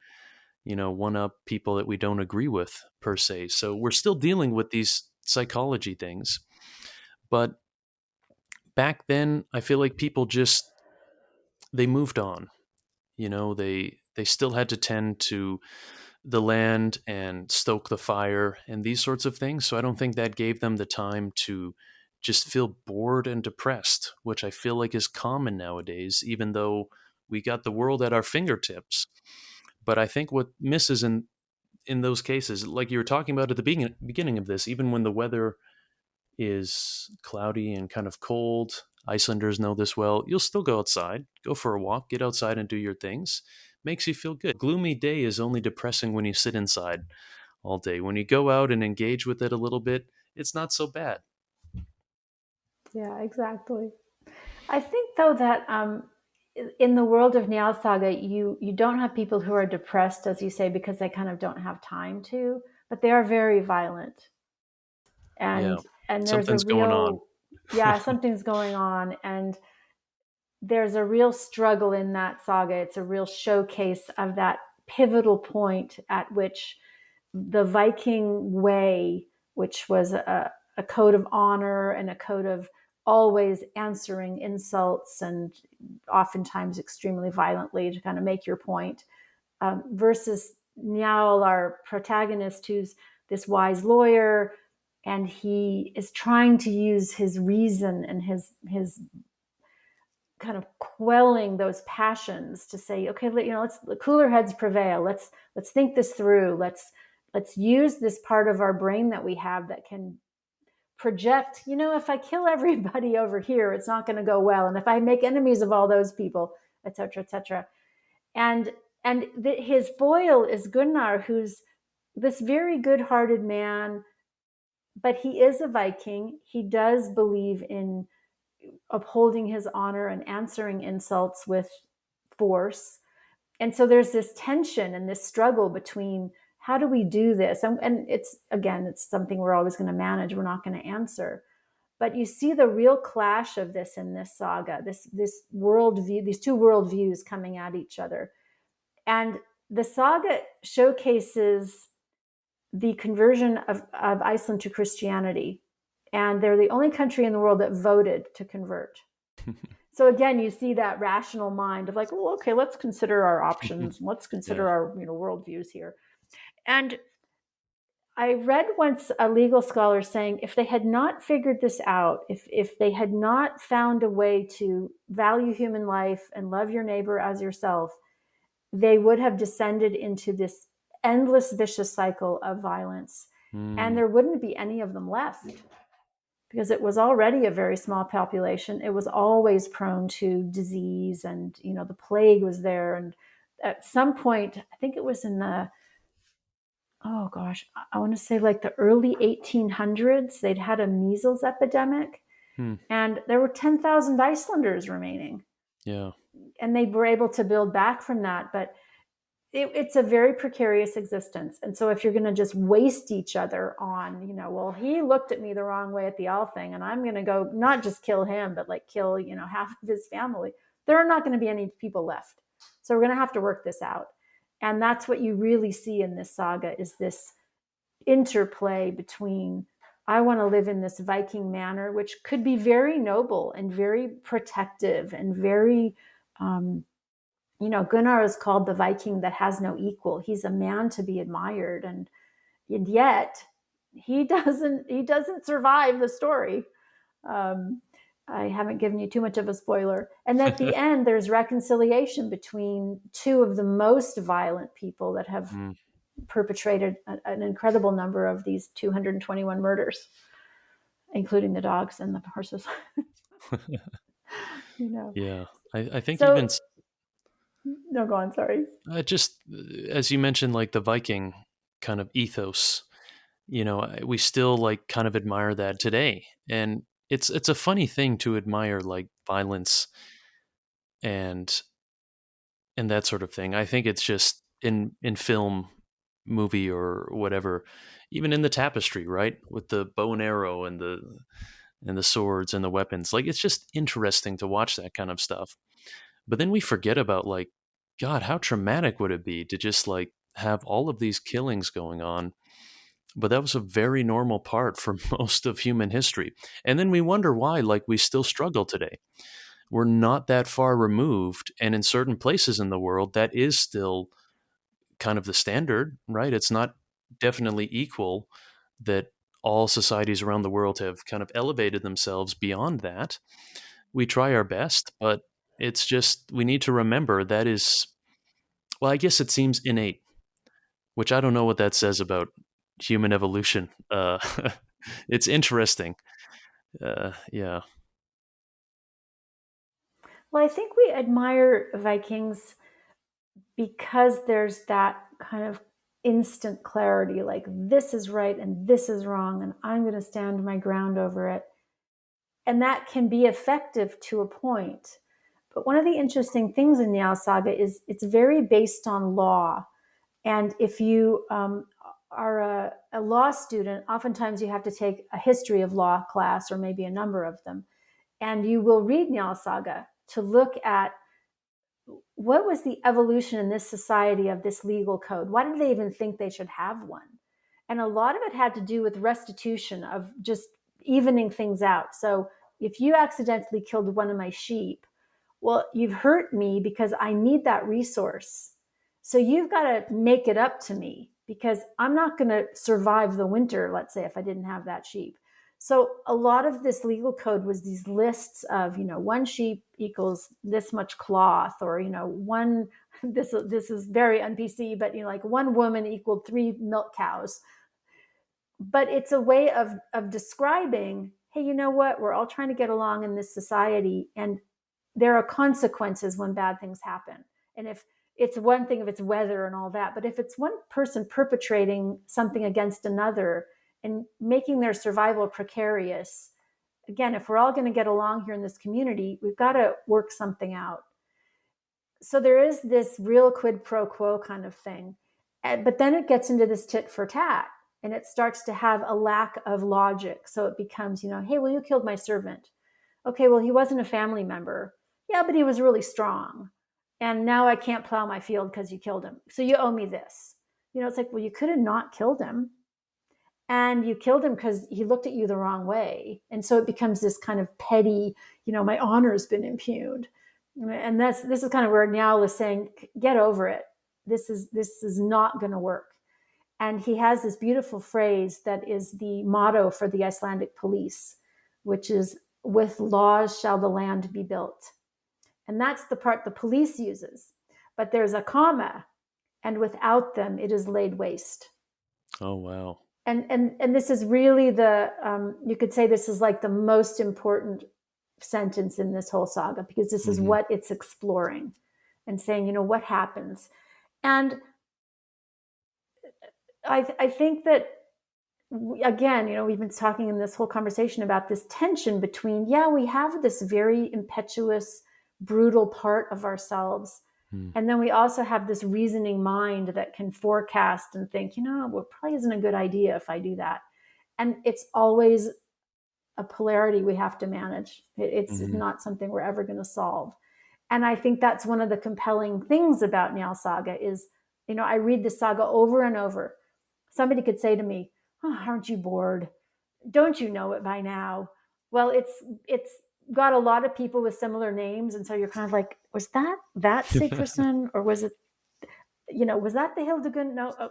one up people that we don't agree with per se. So we're still dealing with these psychology things, but back then I feel like people just they moved on. They still had to tend to the land and stoke the fire and these sorts of things. So I don't think that gave them the time to just feel bored and depressed, which I feel like is common nowadays, even though we got the world at our fingertips. But I think what misses in those cases, like you were talking about at the beginning of this, even when the weather is cloudy and kind of cold, Icelanders know this well, you'll still go outside, go for a walk, get outside and do your things. Makes you feel good. Gloomy day is only depressing when you sit inside all day. When you go out and engage with it a little bit, it's not so bad. Yeah, exactly. I think though that in the world of Njáls Saga, you don't have people who are depressed, as you say, because they kind of don't have time to, but they are very violent, Yeah. and there's a Something's going on. real, yeah, something's going on, and there's a real struggle in that saga. It's a real showcase of that pivotal point at which the Viking way, which was a code of honor and a code of always answering insults and oftentimes extremely violently to kind of make your point, versus Njal, our protagonist, who's this wise lawyer, and he is trying to use his reason and his kind of quelling those passions to say, okay, let's the cooler heads prevail. Let's think this through. Let's use this part of our brain that we have that can project, if I kill everybody over here, it's not going to go well. And if I make enemies of all those people, et cetera, et cetera. And his foil is Gunnar, who's this very good-hearted man, but he is a Viking. He does believe in upholding his honor and answering insults with force. And so there's this tension and this struggle between how do we do this? And it's something we're always going to manage. We're not going to answer. But you see the real clash of this in this saga, this worldview, these two worldviews coming at each other. And the saga showcases the conversion of Iceland to Christianity. And they're the only country in the world that voted to convert. So again, you see that rational mind of like, well, okay, let's consider our options. Let's consider Yeah. our worldviews here. And I read once a legal scholar saying if they had not figured this out, if they had not found a way to value human life and love your neighbor as yourself, they would have descended into this endless vicious cycle of violence. And there wouldn't be any of them left because it was already a very small population. It was always prone to disease, and the plague was there. And at some point, I think it was in the oh gosh, I want to say like the early 1800s, they'd had a measles epidemic, and there were 10,000 Icelanders remaining. Yeah. and they were able to build back from that. But it's a very precarious existence. And so if you're going to just waste each other on, well, he looked at me the wrong way at the thing, and I'm going to go not just kill him, but like kill, half of his family, there are not going to be any people left. So we're going to have to work this out. And that's what you really see in this saga, is this interplay between, I want to live in this Viking manner, which could be very noble and very protective and very, Gunnar is called the Viking that has no equal. He's a man to be admired, and yet he doesn't survive the story. I haven't given you too much of a spoiler. And at the end, there's reconciliation between two of the most violent people that have perpetrated an incredible number of these 221 murders, including the dogs and the horses. Yeah, I think so, even. No, go on. Sorry. Just as you mentioned, like the Viking kind of ethos, we still like kind of admire that today, and it's a funny thing to admire like violence and that sort of thing. I think it's just in film, movie, or whatever, even in the tapestry, right, with the bow and arrow and the swords and the weapons. Like, it's just interesting to watch that kind of stuff. But then we forget about, like, God, how traumatic would it be to just like have all of these killings going on? But that was a very normal part for most of human history. And then we wonder why, like, we still struggle today. We're not that far removed. And in certain places in the world, that is still kind of the standard, right? It's not definitely equal that all societies around the world have kind of elevated themselves beyond that. We try our best, but it's just, we need to remember that is, well, I guess it seems innate, which I don't know what that says about human evolution. It's interesting. Yeah. Well, I think we admire Vikings because there's that kind of instant clarity, like this is right and this is wrong, and I'm going to stand my ground over it. And that can be effective to a point. But one of the interesting things in Njáls Saga is it's very based on law. And if you are a law student, oftentimes you have to take a history of law class, or maybe a number of them. And you will read Njáls Saga to look at what was the evolution in this society of this legal code? Why did they even think they should have one? And a lot of it had to do with restitution, of just evening things out. So if you accidentally killed one of my sheep, well, you've hurt me because I need that resource. So you've got to make it up to me, because I'm not going to survive the winter, let's say, if I didn't have that sheep. So a lot of this legal code was these lists of, one sheep equals this much cloth, or, one, this is very un-PC, but, like one woman equaled 3 milk cows. But it's a way of describing, hey, you know what? We're all trying to get along in this society, and there are consequences when bad things happen. And if it's one thing if it's weather and all that, but if it's one person perpetrating something against another and making their survival precarious, again, if we're all going to get along here in this community, we've got to work something out. So there is this real quid pro quo kind of thing. But then it gets into this tit for tat, and it starts to have a lack of logic. So it becomes, hey, well, you killed my servant. Okay, well, he wasn't a family member. Yeah, but he was really strong. And now I can't plow my field because you killed him. So you owe me this. It's like, well, you could have not killed him. And you killed him because he looked at you the wrong way. And so it becomes this kind of petty, my honor's been impugned. And this is kind of where Njáls is saying, get over it. This is not going to work. And he has this beautiful phrase that is the motto for the Icelandic police, which is, with laws shall the land be built. And that's the part the police uses. But there's a comma, and without them, it is laid waste. Oh, wow. And this is really you could say this is like the most important sentence in this whole saga, because this is what it's exploring and saying, what happens. And I think that, again, we've been talking in this whole conversation about this tension between, we have this very impetuous, brutal part of ourselves. Mm. And then we also have this reasoning mind that can forecast and think, well, it probably isn't a good idea if I do that. And it's always a polarity we have to manage. It's Mm-hmm. not something we're ever going to solve. And I think that's one of the compelling things about Njáls Saga is, I read the saga over and over. Somebody could say to me, oh, aren't you bored? Don't you know it by now? Well, it's got a lot of people with similar names, and so you're kind of like, was that Sigfridsson, or was it, was that the Hildegund? No. Oh.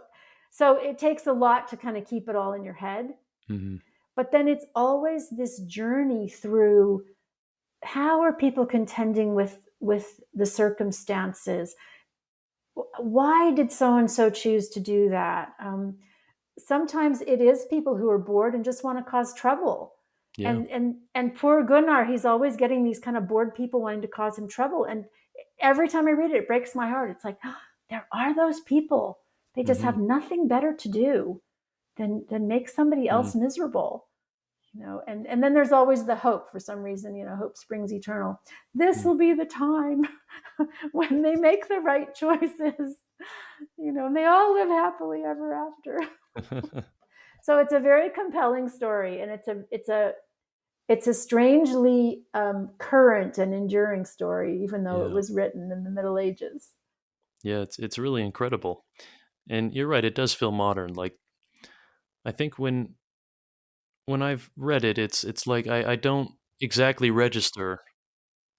So it takes a lot to kind of keep it all in your head. Mm-hmm. But then it's always this journey through how are people contending with the circumstances. Why did so and so choose to do that? Sometimes it is people who are bored and just want to cause trouble. Yeah. And poor Gunnar, he's always getting these kind of bored people wanting to cause him trouble. And every time I read it, it breaks my heart. It's like, oh, there are those people. They just Mm-hmm. have nothing better to do than make somebody Mm-hmm. else miserable. And then there's always the hope. For some reason, hope springs eternal. This will be the time when they make the right choices, and they all live happily ever after. So it's a very compelling story, and it's a strangely current and enduring story, even though it Yeah. was written in the Middle Ages. Yeah, it's really incredible. And you're right, it does feel modern. Like, I think when I've read it, it's like I don't exactly register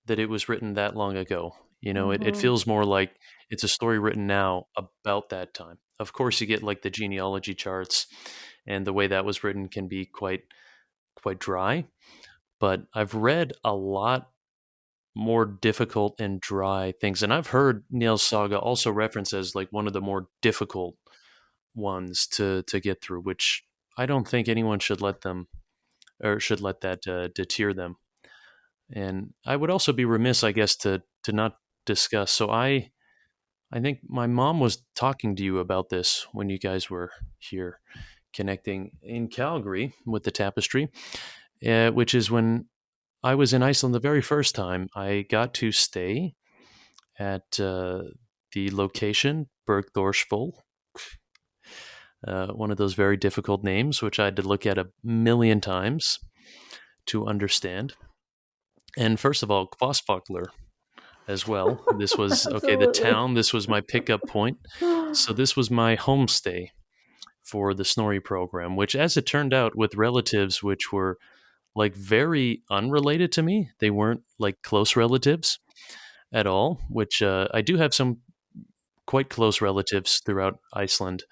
that it was written that long ago. It Mm-hmm. feels more like it's a story written now about that time. Of course, you get like the genealogy charts, and the way that was written can be quite dry. But I've read a lot more difficult and dry things, and I've heard Njáls Saga also referenced as like one of the more difficult ones to get through, which I don't think anyone should let them or should let that deter them. And I would also be remiss, I guess, to not discuss. So I think my mom was talking to you about this when you guys were here connecting in Calgary with the tapestry, which is when I was in Iceland the very first time. I got to stay at the location Bergþórsvöllur, one of those very difficult names, which I had to look at a million times to understand. And first of all, Hvolsvöllur as well. This was okay. The Absolutely. town. This was my pickup point. So this was my homestay for the Snorri program, which, as it turned out, with relatives which were like very unrelated to me. They weren't like close relatives at all. Which I do have some quite close relatives throughout Iceland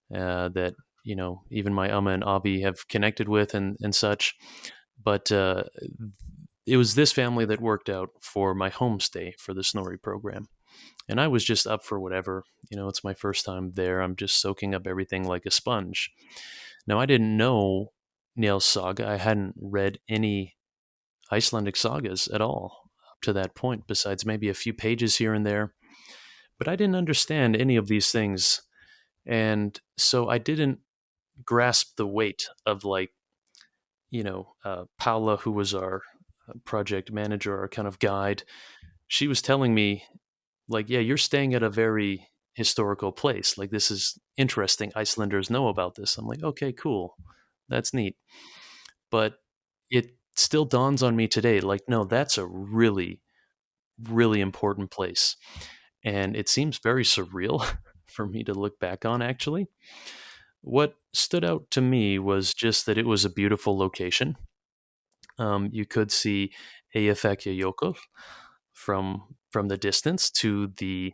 that even my Amma and Avi have connected with and such. But it was this family that worked out for my homestay for the Snorri program. And I was just up for whatever. It's my first time there. I'm just soaking up everything like a sponge. Now, I didn't know Njáls Saga. I hadn't read any Icelandic sagas at all up to that point, besides maybe a few pages here and there. But I didn't understand any of these things. And so I didn't grasp the weight of, like, Paula, who was our project manager, our kind of guide. She was telling me, like, yeah, you're staying at a very historical place. Like, this is interesting. Icelanders know about this. I'm like, okay, cool. That's neat. But it still dawns on me today, like, no, that's a really, really important place. And it seems very surreal for me to look back on, actually. What stood out to me was just that it was a beautiful location. You could see Eyjafjallajökull from the distance to the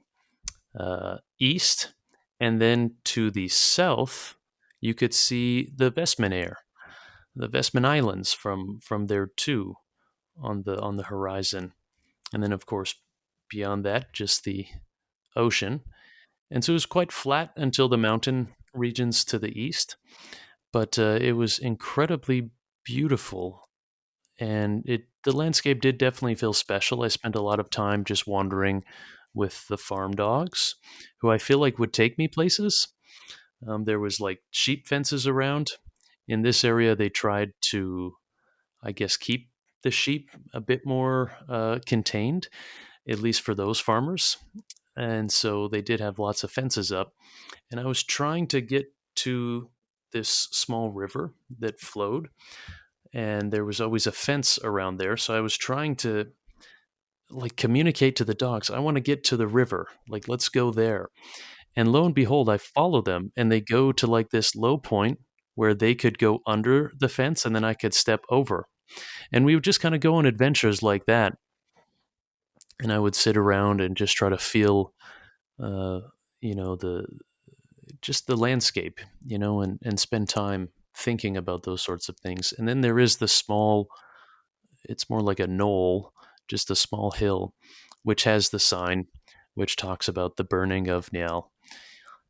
east, and then to the south, you could see the the Vestman Islands from there too, on the horizon, and then of course beyond that, just the ocean. And so it was quite flat until the mountain regions to the east, but it was incredibly beautiful, and the landscape did definitely feel special. I spent a lot of time just wandering with the farm dogs, who I feel like would take me places. There was like sheep fences around. In this area, they tried to, I guess, keep the sheep a bit more contained, at least for those farmers. And so they did have lots of fences up. And I was trying to get to this small river that flowed, and there was always a fence around there. So I was trying to like communicate to the dogs, I want to get to the river. Like, let's go there. And lo and behold, I follow them and they go to like this low point where they could go under the fence and then I could step over. And we would just kind of go on adventures like that. And I would sit around and just try to feel, uh, the just the landscape, and spend time thinking about those sorts of things. And then there is the small, it's more like a knoll, just a small hill, which has the sign which talks about the burning of Njál.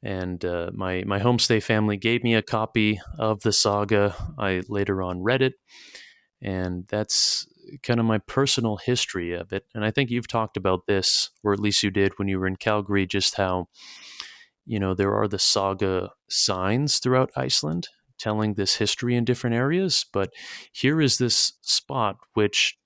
And my homestay family gave me a copy of the saga. I later on read it, and that's kind of my personal history of it. And I think you've talked about this, or at least you did when you were in Calgary, just how there are the saga signs throughout Iceland telling this history in different areas. But here is this spot which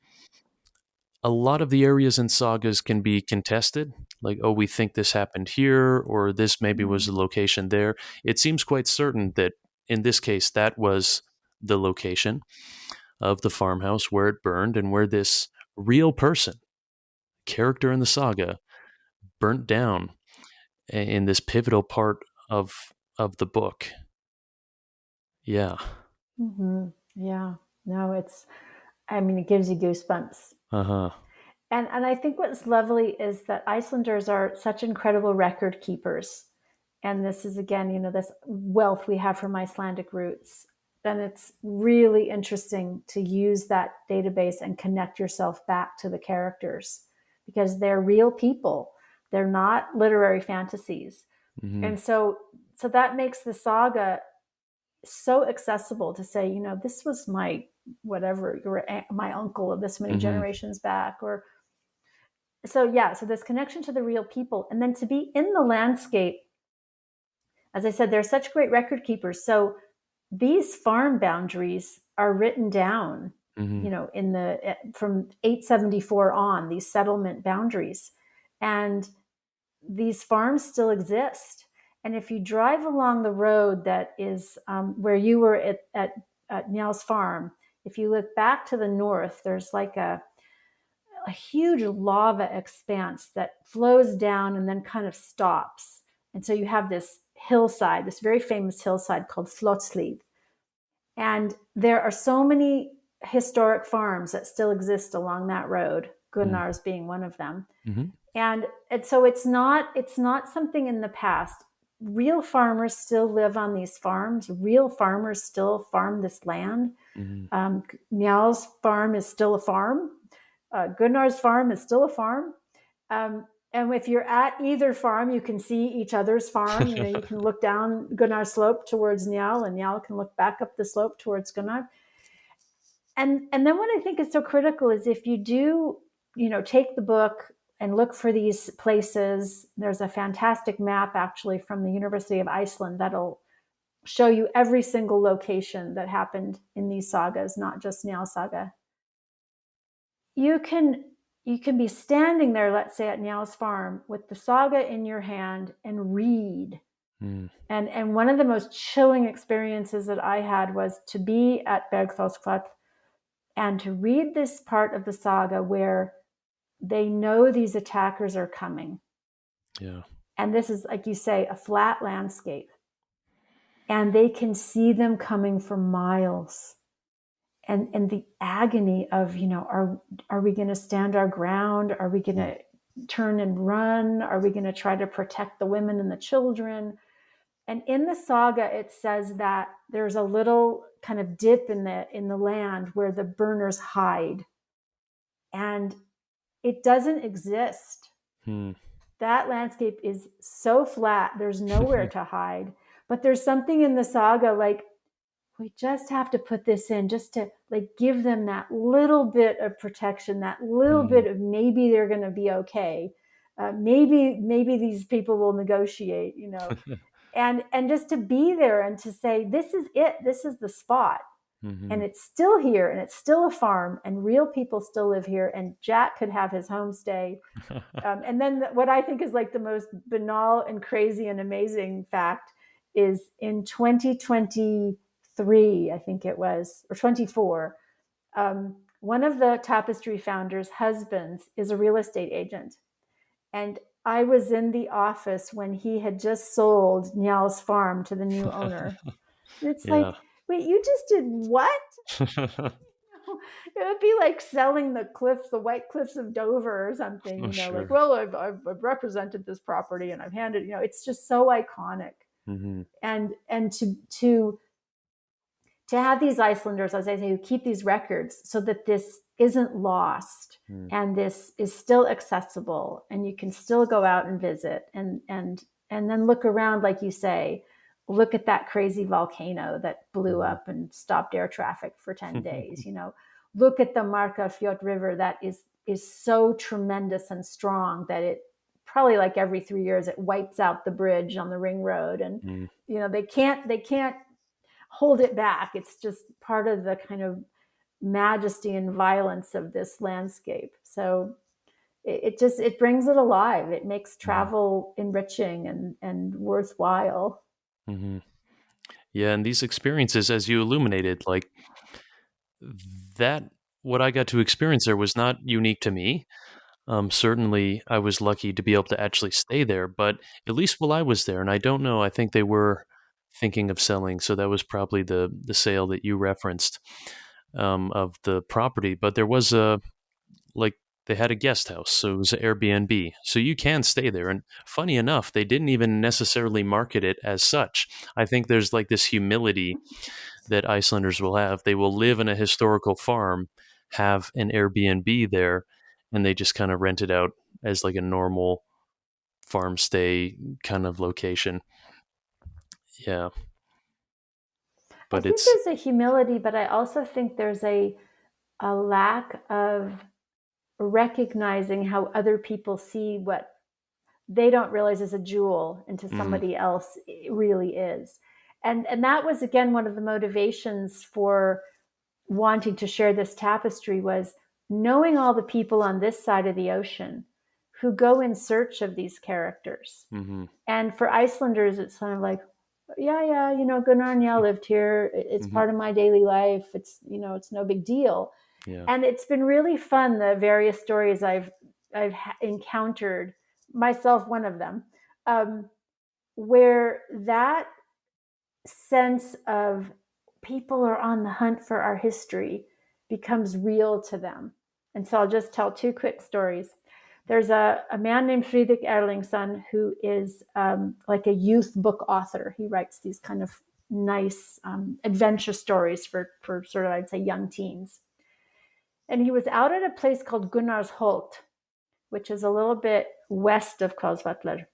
a lot of the areas in sagas can be contested. Like, oh, we think this happened here, or this maybe was the location there. It seems quite certain that in this case, that was the location of the farmhouse where it burned and where this real person, character in the saga, burnt down in this pivotal part of the book. Yeah. Mm-hmm. Yeah. No, it gives you goosebumps. Uh-huh. And I think what's lovely is that Icelanders are such incredible record keepers. And this is, again, this wealth we have from Icelandic roots. And it's really interesting to use that database and connect yourself back to the characters because they're real people. They're not literary fantasies. Mm-hmm. And so that makes the saga so accessible to say, this was my my uncle of this many Mm-hmm. generations back, or so this connection to the real people, and then to be in the landscape. As I said, they're such great record keepers. So these farm boundaries are written down, Mm-hmm. in from 874 on, these settlement boundaries, and these farms still exist. And if you drive along the road that is where you were at Njáls Farm, if you look back to the north, there's like a huge lava expanse that flows down and then kind of stops. And so you have this hillside, this very famous hillside called Hvolsvöllur. And there are so many historic farms that still exist along that road, Gunnar's being one of them. Mm-hmm. And so it's not something in the past. Real farmers still live on these farms. Real farmers still farm this land. Mm-hmm. Njáls farm is still a farm. Gunnar's farm is still a farm. And if you're at either farm, you can see each other's farm. You can look down Gunnar slope towards Njál, and Njál can look back up the slope towards Gunnar. And then what I think is so critical is if you do, take the book and look for these places. There's a fantastic map actually from the University of Iceland that'll show you every single location that happened in these sagas, not just Njáls Saga. You can be standing there, let's say at Njáls Farm, with the saga in your hand and read. And one of the most chilling experiences that I had was to be at Bergthorshvöllur and to read this part of the saga where they know these attackers are coming. Yeah. And this is, like you say, a flat landscape. And they can see them coming for miles. And the agony of, are we going to stand our ground? Are we going to turn and run? Are we going to try to protect the women and the children? And in the saga, it says that there's a little kind of dip in the land where the burners hide. And it doesn't exist. That landscape is so flat. There's nowhere to hide. But there's something in the saga like, we just have to put this in just to like give them that little bit of protection, that little bit of maybe they're going to be okay. Maybe these people will negotiate, and just to be there and to say, this is it. This is the spot. And it's still here, and it's still a farm, and real people still live here, and Jack could have his homestay. And then what I think is like the most banal and crazy and amazing fact is in 2023, I think it was, or 24, one of the Tapestry founders' husbands is a real estate agent. And I was in the office when he had just sold Njáls Farm to the new owner. And it's like, wait, you just did what? It would be like selling the White Cliffs of Dover or something, Sure. like, well, I've represented this property and I've handed, it's just so iconic. And to have these Icelanders, as I say, who keep these records so that this isn't lost and this is still accessible and you can still go out and visit and then look around, like you say, look at that crazy volcano that blew up and stopped air traffic for 10 days, look at the Markarfljót River that is so tremendous and strong that it probably, like, every 3 years it wipes out the bridge on the ring road, and they can't hold it back. It's just part of the kind of majesty and violence of this landscape. So it brings it alive. It makes travel enriching and worthwhile. Yeah, and these experiences, as you illuminated, like that, what I got to experience there was not unique to me. Certainly, I was lucky to be able to actually stay there, but at least while I was there, and I don't know, I think they were thinking of selling, so that was probably the sale that you referenced of the property. But there was they had a guest house, so it was an Airbnb, so you can stay there. And funny enough, they didn't even necessarily market it as such. I think there's like this humility that Icelanders will have. They will live in a historical farm, have an Airbnb there, and they just kind of rent it out as like a normal farm stay kind of location. Yeah. But I think there's a humility, but I also think there's a lack of recognizing how other people see what they don't realize is a jewel into somebody else it really is. And that was, again, one of the motivations for wanting to share this tapestry, was knowing all the people on this side of the ocean who go in search of these characters. And for Icelanders, it's kind of like, yeah, Gunnar and Njal lived here. It's part of my daily life. It's, it's no big deal. Yeah. And it's been really fun, the various stories I've encountered, myself one of them, where that sense of people are on the hunt for our history becomes real to them. And so I'll just tell two quick stories. There's a man named Friðrik Erlingsson who is like a youth book author. He writes these kind of nice adventure stories for sort of, I'd say, young teens. And he was out at a place called Gunnarsholt, which is a little bit west of Hvolsvöllur.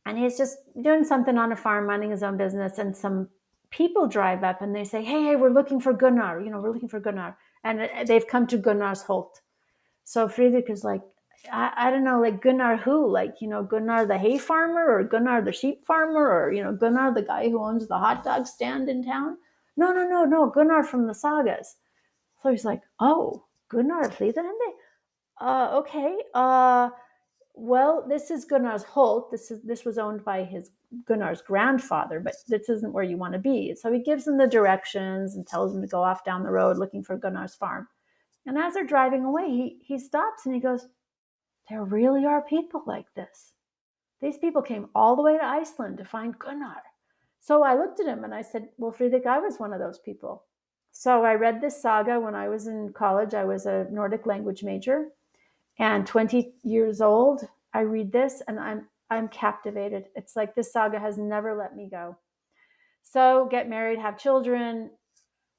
And he's just doing something on a farm, minding his own business. And some people drive up and they say, hey, we're looking for Gunnar. We're looking for Gunnar. And they've come to Gunnarsholt. So Friðrik is like, I don't know, like, Gunnar who? Like, Gunnar the hay farmer, or Gunnar the sheep farmer, or, Gunnar the guy who owns the hot dog stand in town? No, Gunnar from the sagas. So he's like, oh, Gunnar Hlíðarende? Okay. Well, this is Gunnarsholt. This was owned by Gunnar's grandfather, but this isn't where you want to be. So he gives him the directions and tells him to go off down the road looking for Gunnar's farm. And as they're driving away, he stops and he goes, there really are people like this. These people came all the way to Iceland to find Gunnar. So I looked at him and I said, well, Friðrik, I was one of those people. So I read this saga when I was in college. I was a Nordic language major, and 20 years old, I read this and I'm captivated. It's like this saga has never let me go. So get married, have children.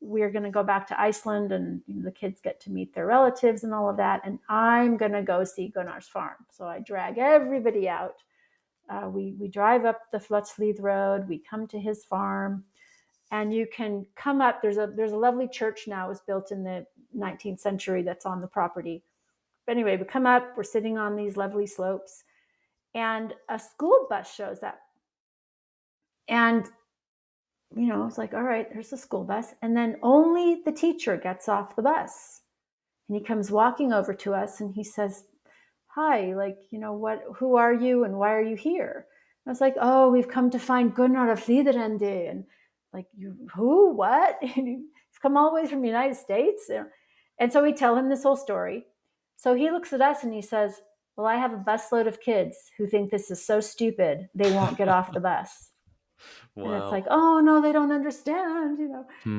We're going to go back to Iceland, and the kids get to meet their relatives and all of that. And I'm going to go see Gunnar's farm. So I drag everybody out. We drive up the Fljótshlíð road. We come to his farm. And you can come up. There's a lovely church now. It was built in the 19th century that's on the property. But anyway, we come up. We're sitting on these lovely slopes, and a school bus shows up. And it's like, all right, there's the school bus. And then only the teacher gets off the bus. And he comes walking over to us and he says, hi, like, who are you and why are you here? And I was like, oh, we've come to find Gunnar of Hlíðarenda. And like, you, who, what? And you've come all the way from the United States? And so we tell him this whole story. So he looks at us and he says, well, I have a busload of kids who think this is so stupid, they won't get off the bus. And it's like, Wow. oh no, they don't understand,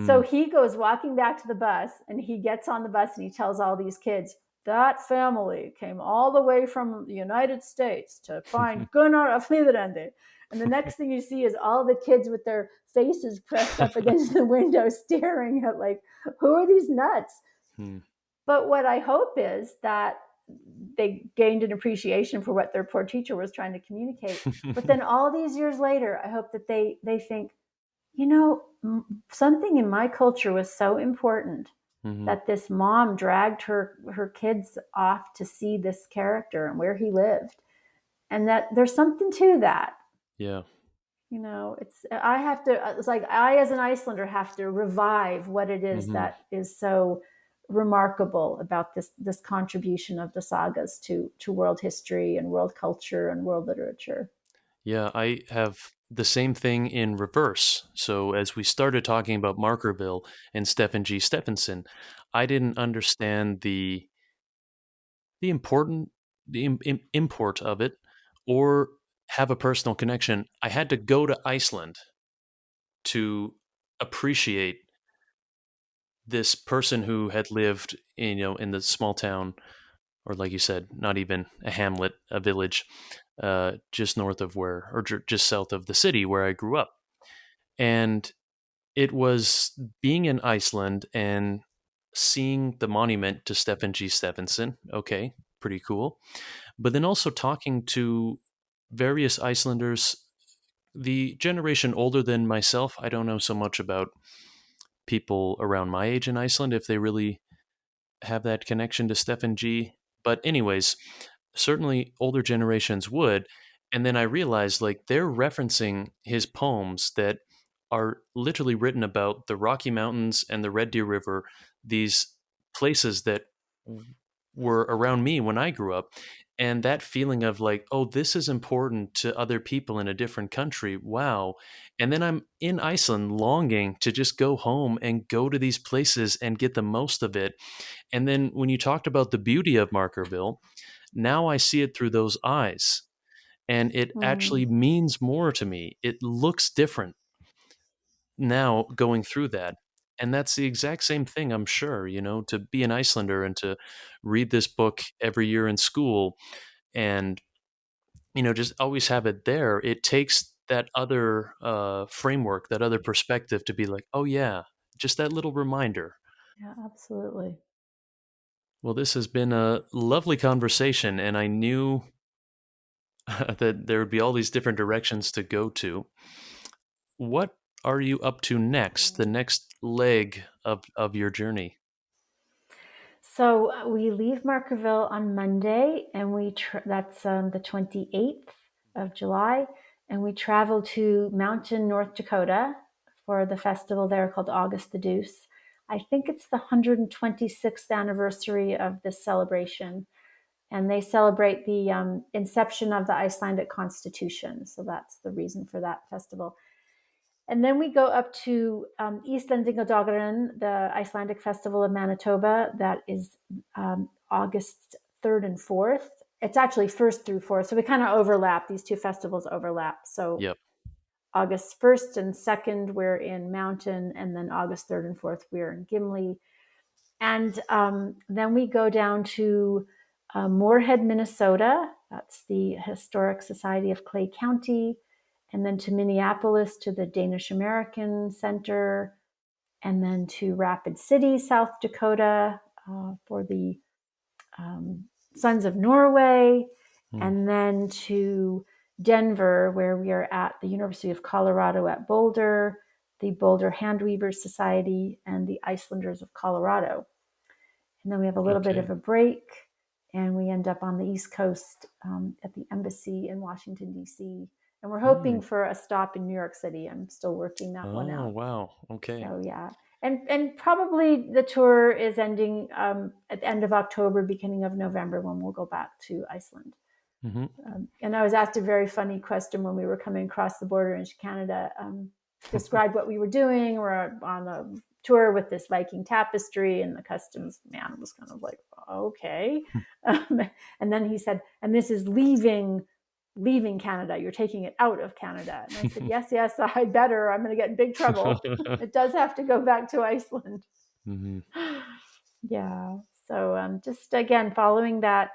So Hmm. he goes walking back to the bus and he gets on the bus and he tells all these kids, that family came all the way from the United States to find Gunnar of Hlíðarenda. And the next thing you see is all the kids with their faces pressed up against the window staring at, like, who are these nuts? Hmm. But what I hope is that they gained an appreciation for what their poor teacher was trying to communicate. But then all these years later, I hope that they think, something in my culture was so important Hmm. that this mom dragged her kids off to see this character and where he lived, and that there's something to that. Yeah. It's like I, as an Icelander, have to revive what it is Hmm. that is so remarkable about this contribution of the sagas to world history and world culture and world literature. Yeah, I have the same thing in reverse. So as we started talking about Markerville and Stephen G. Stephenson, I didn't understand the important import of it or have a personal connection. I had to go to Iceland to appreciate this person who had lived in the small town, or like you said, not even a hamlet, a village, just north of where, or just south of the city where I grew up. And it was being in Iceland and seeing the monument to Stephen G. Stephenson. Okay, pretty cool. But then also talking to various Icelanders, the generation older than myself. I don't know so much about people around my age in Iceland, if they really have that connection to Stephen G. But, anyways, certainly older generations would. And then I realized, like, they're referencing his poems that are literally written about the Rocky Mountains and the Red Deer River, these places that were around me when I grew up. And that feeling of, like, oh, this is important to other people in a different country. Wow. And then I'm in Iceland longing to just go home and go to these places and get the most of it. And then when you talked about the beauty of Markerville, now I see it through those eyes. And it Mm, actually means more to me. It looks different now going through that. And that's the exact same thing, I'm sure, to be an Icelander and to read this book every year in school and, just always have it there. It takes that other framework, that other perspective to be like, oh, yeah, just that little reminder. yeah, absolutely. Well, this has been a lovely conversation, and I knew that there would be all these different directions to go to. What are you up to next? The next leg of your journey? So we leave Markerville on Monday, and that's the 28th of July, and we travel to Mountain, North Dakota for the festival there called August the Deuce. I think it's the 126th anniversary of this celebration, and they celebrate the inception of the Icelandic Constitution. So that's the reason for that festival. And then we go up to Icelandic-wool, the Icelandic Festival of Manitoba. That is August 3rd and 4th. It's actually 1st through 4th. So we kind of overlap. These two festivals overlap. So Yep. August 1st and 2nd, we're in Mountain. And then August 3rd and 4th, we're in Gimli. And then we go down to Moorhead, Minnesota. That's the Historic Society of Clay County. And then to Minneapolis, to the Danish American Center. And then to Rapid City, South Dakota, for the Sons of Norway. Mm, And then to Denver, where we are at the University of Colorado at Boulder, the Boulder Handweavers Society, and the Icelanders of Colorado. And then we have a little bit okay. of a break, and we end up on the East Coast at the embassy in Washington, D.C., And we're hoping Mm. for a stop in New York City. I'm still working that one Oh, out. wow. Okay. So yeah, and probably the tour is ending at the end of October, beginning of November, when we'll go back to Iceland. Mm-hmm. And I was asked a very funny question when we were coming across the border into Canada. Described what we were doing. We're on a tour with this Viking tapestry, and the customs man was kind of like, okay. And then he said, and this is leaving Canada. You're taking it out of Canada. And I said, yes, I better. I'm going to get in big trouble. It does have to go back to Iceland. Mm-hmm. Yeah. So just again, following that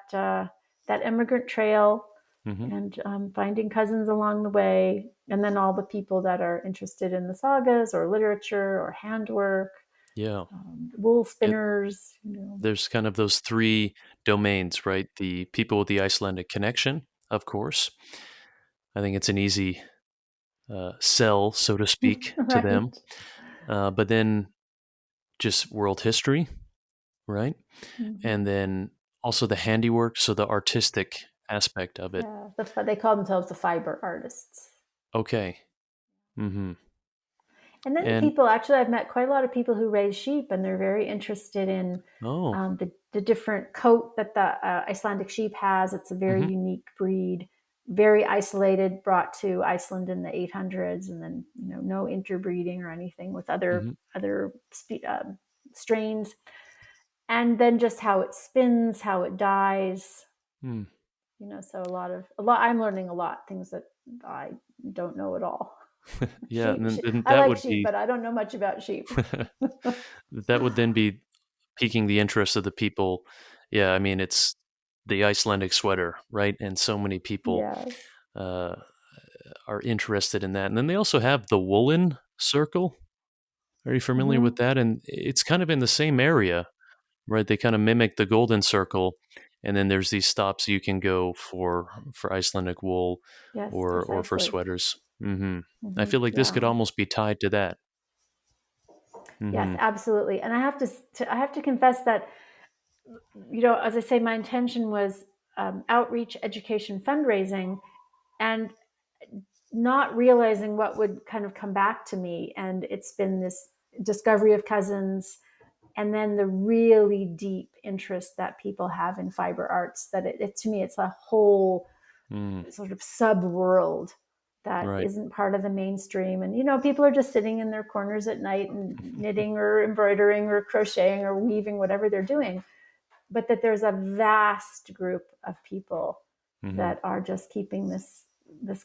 immigrant trail, Mm-hmm. and finding cousins along the way, and then all the people that are interested in the sagas or literature or handwork, Yeah. wool It, spinners. there's kind of those three domains, right? The people with the Icelandic connection, of course. I think it's an easy sell, so to speak, to them. Right. But then just world history, right? Mm-hmm. And then also the handiwork, so the artistic aspect of it. Yeah, they call themselves the fiber artists. Okay. Mm-hmm. And then the And people, actually, I've met quite a lot of people who raise sheep, and they're very interested in oh, the different coat that the Icelandic sheep has. It's a very mm-hmm. unique breed, very isolated, brought to Iceland in the 800s, and then no interbreeding or anything with Mm-hmm. other strains. And then just how it spins, how it dyes. Mm. So a lot. I'm learning a lot, things that I don't know at all. Yeah, and then I that like would sheep, be but I don't know much about sheep. that would then be piquing the interest of the people. Yeah, I mean it's the Icelandic sweater, right? And so many people Yes. uh, are interested in that. And then they also have the woolen circle. Are you familiar with Mm-hmm. that? And it's kind of in the same area, right? They kind of mimic the golden circle, and then there's these stops you can go for Icelandic wool Yes, or for precisely. sweaters. Hmm. I Mm-hmm. feel like this could Yeah. almost be tied to that. Yes, Hmm. absolutely. And I have to confess that, as I say, my intention was outreach, education, fundraising, and not realizing what would kind of come back to me. And it's been this discovery of cousins, and then the really deep interest that people have in fiber arts, that to me, it's a whole Mm. sort of sub world that Right. isn't part of the mainstream. And people are just sitting in their corners at night and knitting or embroidering or crocheting or weaving, whatever they're doing, but that there's a vast group of people Hmm. that are just keeping this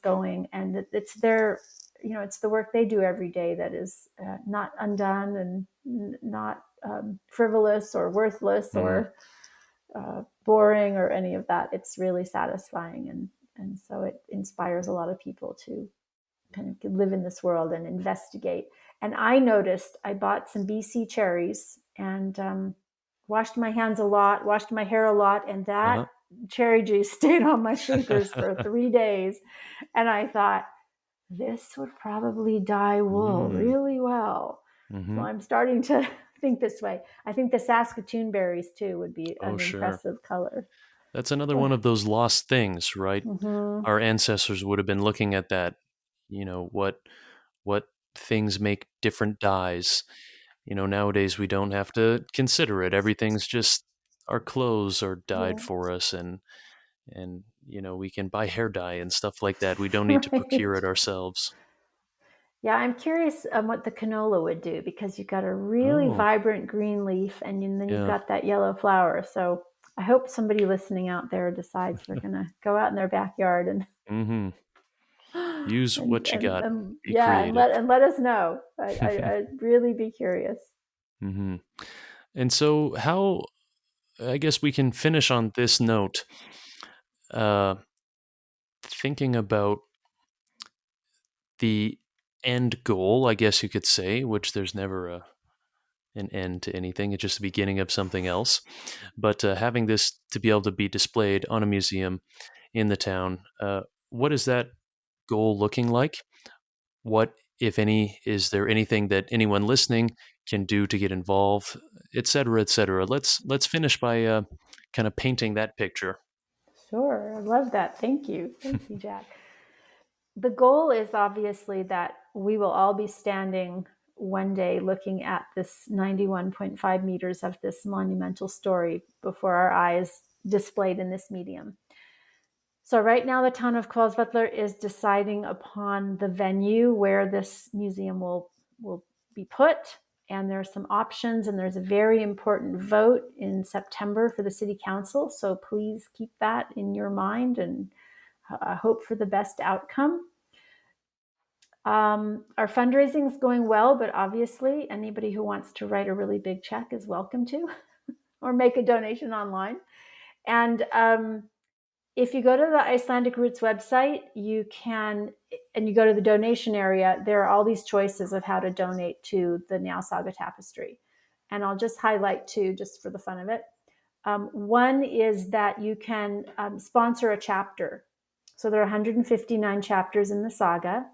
going, and it's their it's the work they do every day that is not undone, and not frivolous or worthless Hmm. or boring or any of that. It's really satisfying, and so it inspires a lot of people to kind of live in this world and investigate. And I noticed I bought some BC cherries, and washed my hands a lot, washed my hair a lot, and that Uh-huh. cherry juice stayed on my fingers for 3 days. And I thought, this would probably dye wool Mm. really well. So Hmm. I'm starting to think this way. I think the Saskatoon berries too would be Oh, an sure. impressive color. That's another one of those lost things, right? Mm-hmm. Our ancestors would have been looking at that. What things make different dyes. Nowadays we don't have to consider it. Everything's just our clothes are dyed Yeah. for us, and we can buy hair dye and stuff like that. We don't need to procure Right. it ourselves. Yeah, I'm curious what the canola would do, because you've got a really Oh, vibrant green leaf, and then you've yeah. got that yellow flower. So I hope somebody listening out there decides they're going to go out in their backyard and Hmm. Use what you got. Be yeah, creative. and let us know. I'd really be curious. Hmm. And so, how? I guess we can finish on this note. Uh, Thinking about the end goal, I guess you could say, which there's never an end to anything. It's just the beginning of something else. But having this to be able to be displayed on a museum in the town, what is that goal looking like? What, if any, is there anything that anyone listening can do to get involved, et cetera, et cetera? Let's finish by kind of painting that picture. Sure, I love that. Thank you, Jack. the goal is obviously that we will all be standing one day looking at this 91.5 meters of this monumental story before our eyes displayed in this medium. So right now the town of Hvolsvöllur is deciding upon the venue where this museum will be put. And there are some options, and there's a very important vote in September for the city council. So please keep that in your mind and hope for the best outcome. Our fundraising is going well, but obviously anybody who wants to write a really big check is welcome to, or make a donation online. And if you go to the Icelandic Roots website, you can, and you go to the donation area, there are all these choices of how to donate to the Njáls Saga Tapestry. And I'll just highlight two just for the fun of it. One is that you can sponsor a chapter. So there are 159 chapters in the saga.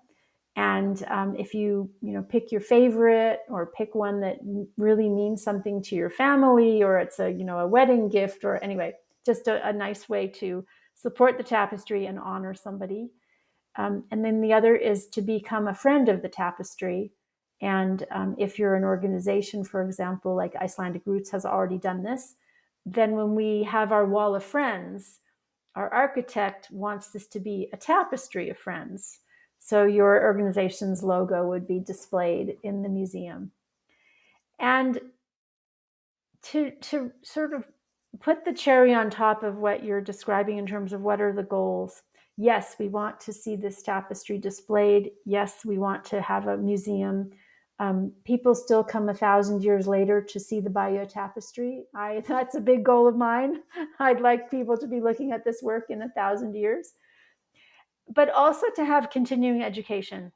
And if you pick your favorite, or pick one that really means something to your family, or it's a wedding gift, or anyway, just a nice way to support the tapestry and honor somebody. And then the other is to become a friend of the tapestry. And if you're an organization, for example, like Icelandic Roots has already done this, then when we have our wall of friends, our architect wants this to be a tapestry of friends. So your organization's logo would be displayed in the museum. And to sort of put the cherry on top of what you're describing in terms of what are the goals, yes, we want to see this tapestry displayed. Yes, we want to have a museum. People still come 1,000 years later to see the Bayeux tapestry. That's a big goal of mine. I'd like people to be looking at this work in 1,000 years. But also to have continuing education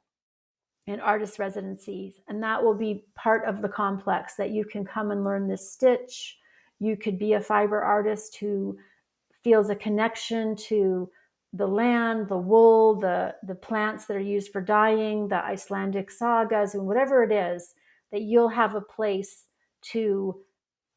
and artist residencies. And that will be part of the complex, that you can come and learn this stitch. You could be a fiber artist who feels a connection to the land, the wool, the plants that are used for dyeing, the Icelandic sagas, and whatever it is, that you'll have a place to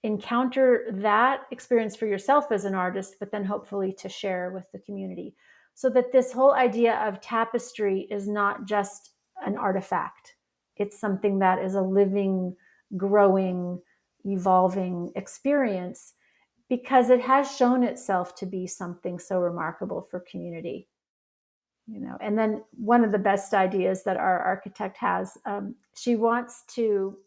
encounter that experience for yourself as an artist, but then hopefully to share with the community. So that this whole idea of tapestry is not just an artifact. It's something that is a living, growing, evolving experience, because it has shown itself to be something so remarkable for community. And then one of the best ideas that our architect has, she wants to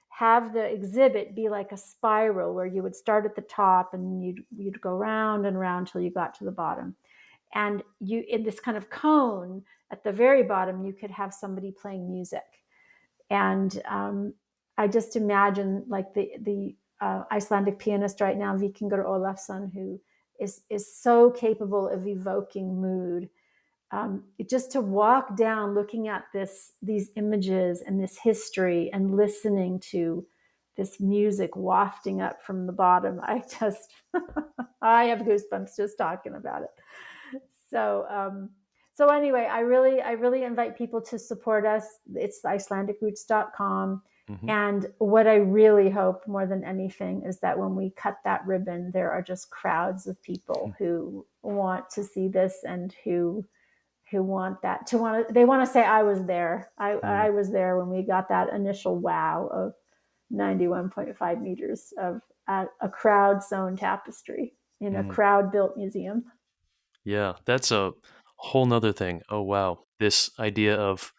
have the exhibit be like a spiral, where you would start at the top and you'd go round and round till you got to the bottom. And you, in this kind of cone at the very bottom, you could have somebody playing music. And I just imagine like the Icelandic pianist right now, Viking who is so capable of evoking mood. Just to walk down looking at these images and this history and listening to this music wafting up from the bottom, I have goosebumps just talking about it. So anyway, I really invite people to support us. It's Icelandicroots.com. Mm-hmm. And what I really hope more than anything is that when we cut that ribbon, there are just crowds of people who want to see this, and who want that they want to say, I was there. I was there when we got that initial wow of 91.5 meters of a crowd-sewn tapestry in a crowd-built museum. Yeah, that's a whole nother thing. Oh, wow. This idea of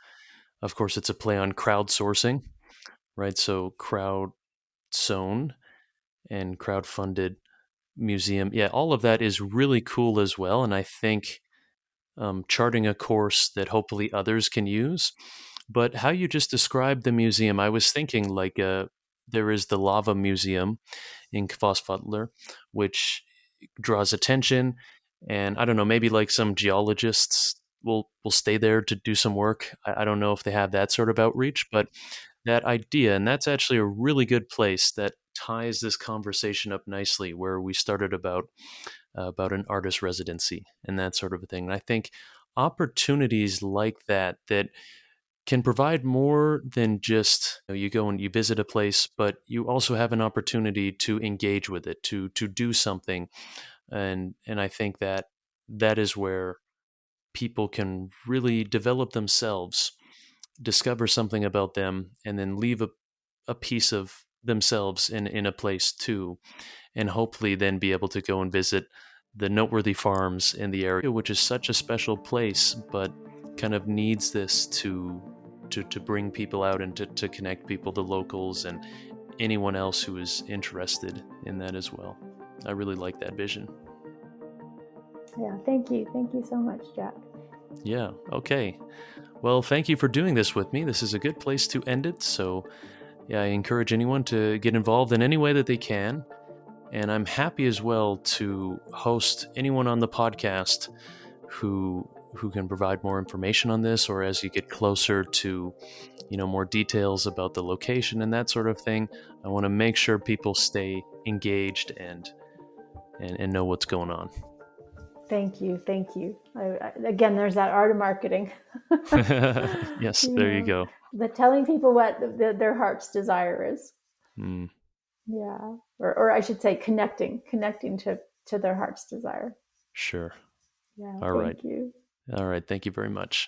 course, it's a play on crowdsourcing, right? So crowd-sewn and crowd-funded museum. Yeah, all of that is really cool as well. And I think charting a course that hopefully others can use. But how you just described the museum, I was thinking like there is the Lava Museum in Hvolsvöllur, which draws attention. And I don't know, maybe like some geologists will stay there to do some work. I don't know if they have that sort of outreach, but that idea, and that's actually a really good place that ties this conversation up nicely, where we started about an artist residency and that sort of a thing. And I think opportunities like that can provide more than just you go and you visit a place, but you also have an opportunity to engage with it, to do something, and I think that is where people can really develop themselves, discover something about them, and then leave a piece of themselves in a place too, and hopefully then be able to go and visit the noteworthy farms in the area, which is such a special place, but kind of needs this to bring people out and to connect people to locals and anyone else who is interested in that as well. I really like that vision. Yeah, thank you. Thank you so much, Jack. Yeah, okay. Well, thank you for doing this with me. This is a good place to end it. So, yeah, I encourage anyone to get involved in any way that they can. And I'm happy as well to host anyone on the podcast who can provide more information on this, or as you get closer to, more details about the location and that sort of thing. I want to make sure people stay engaged and know what's going on. Thank you. Thank you. Again, there's that art of marketing. Yes, there you go. The telling people what their heart's desire is. Mm. Yeah. Or I should say connecting to their heart's desire. Sure. Yeah. All right. Thank you. All right. Thank you very much.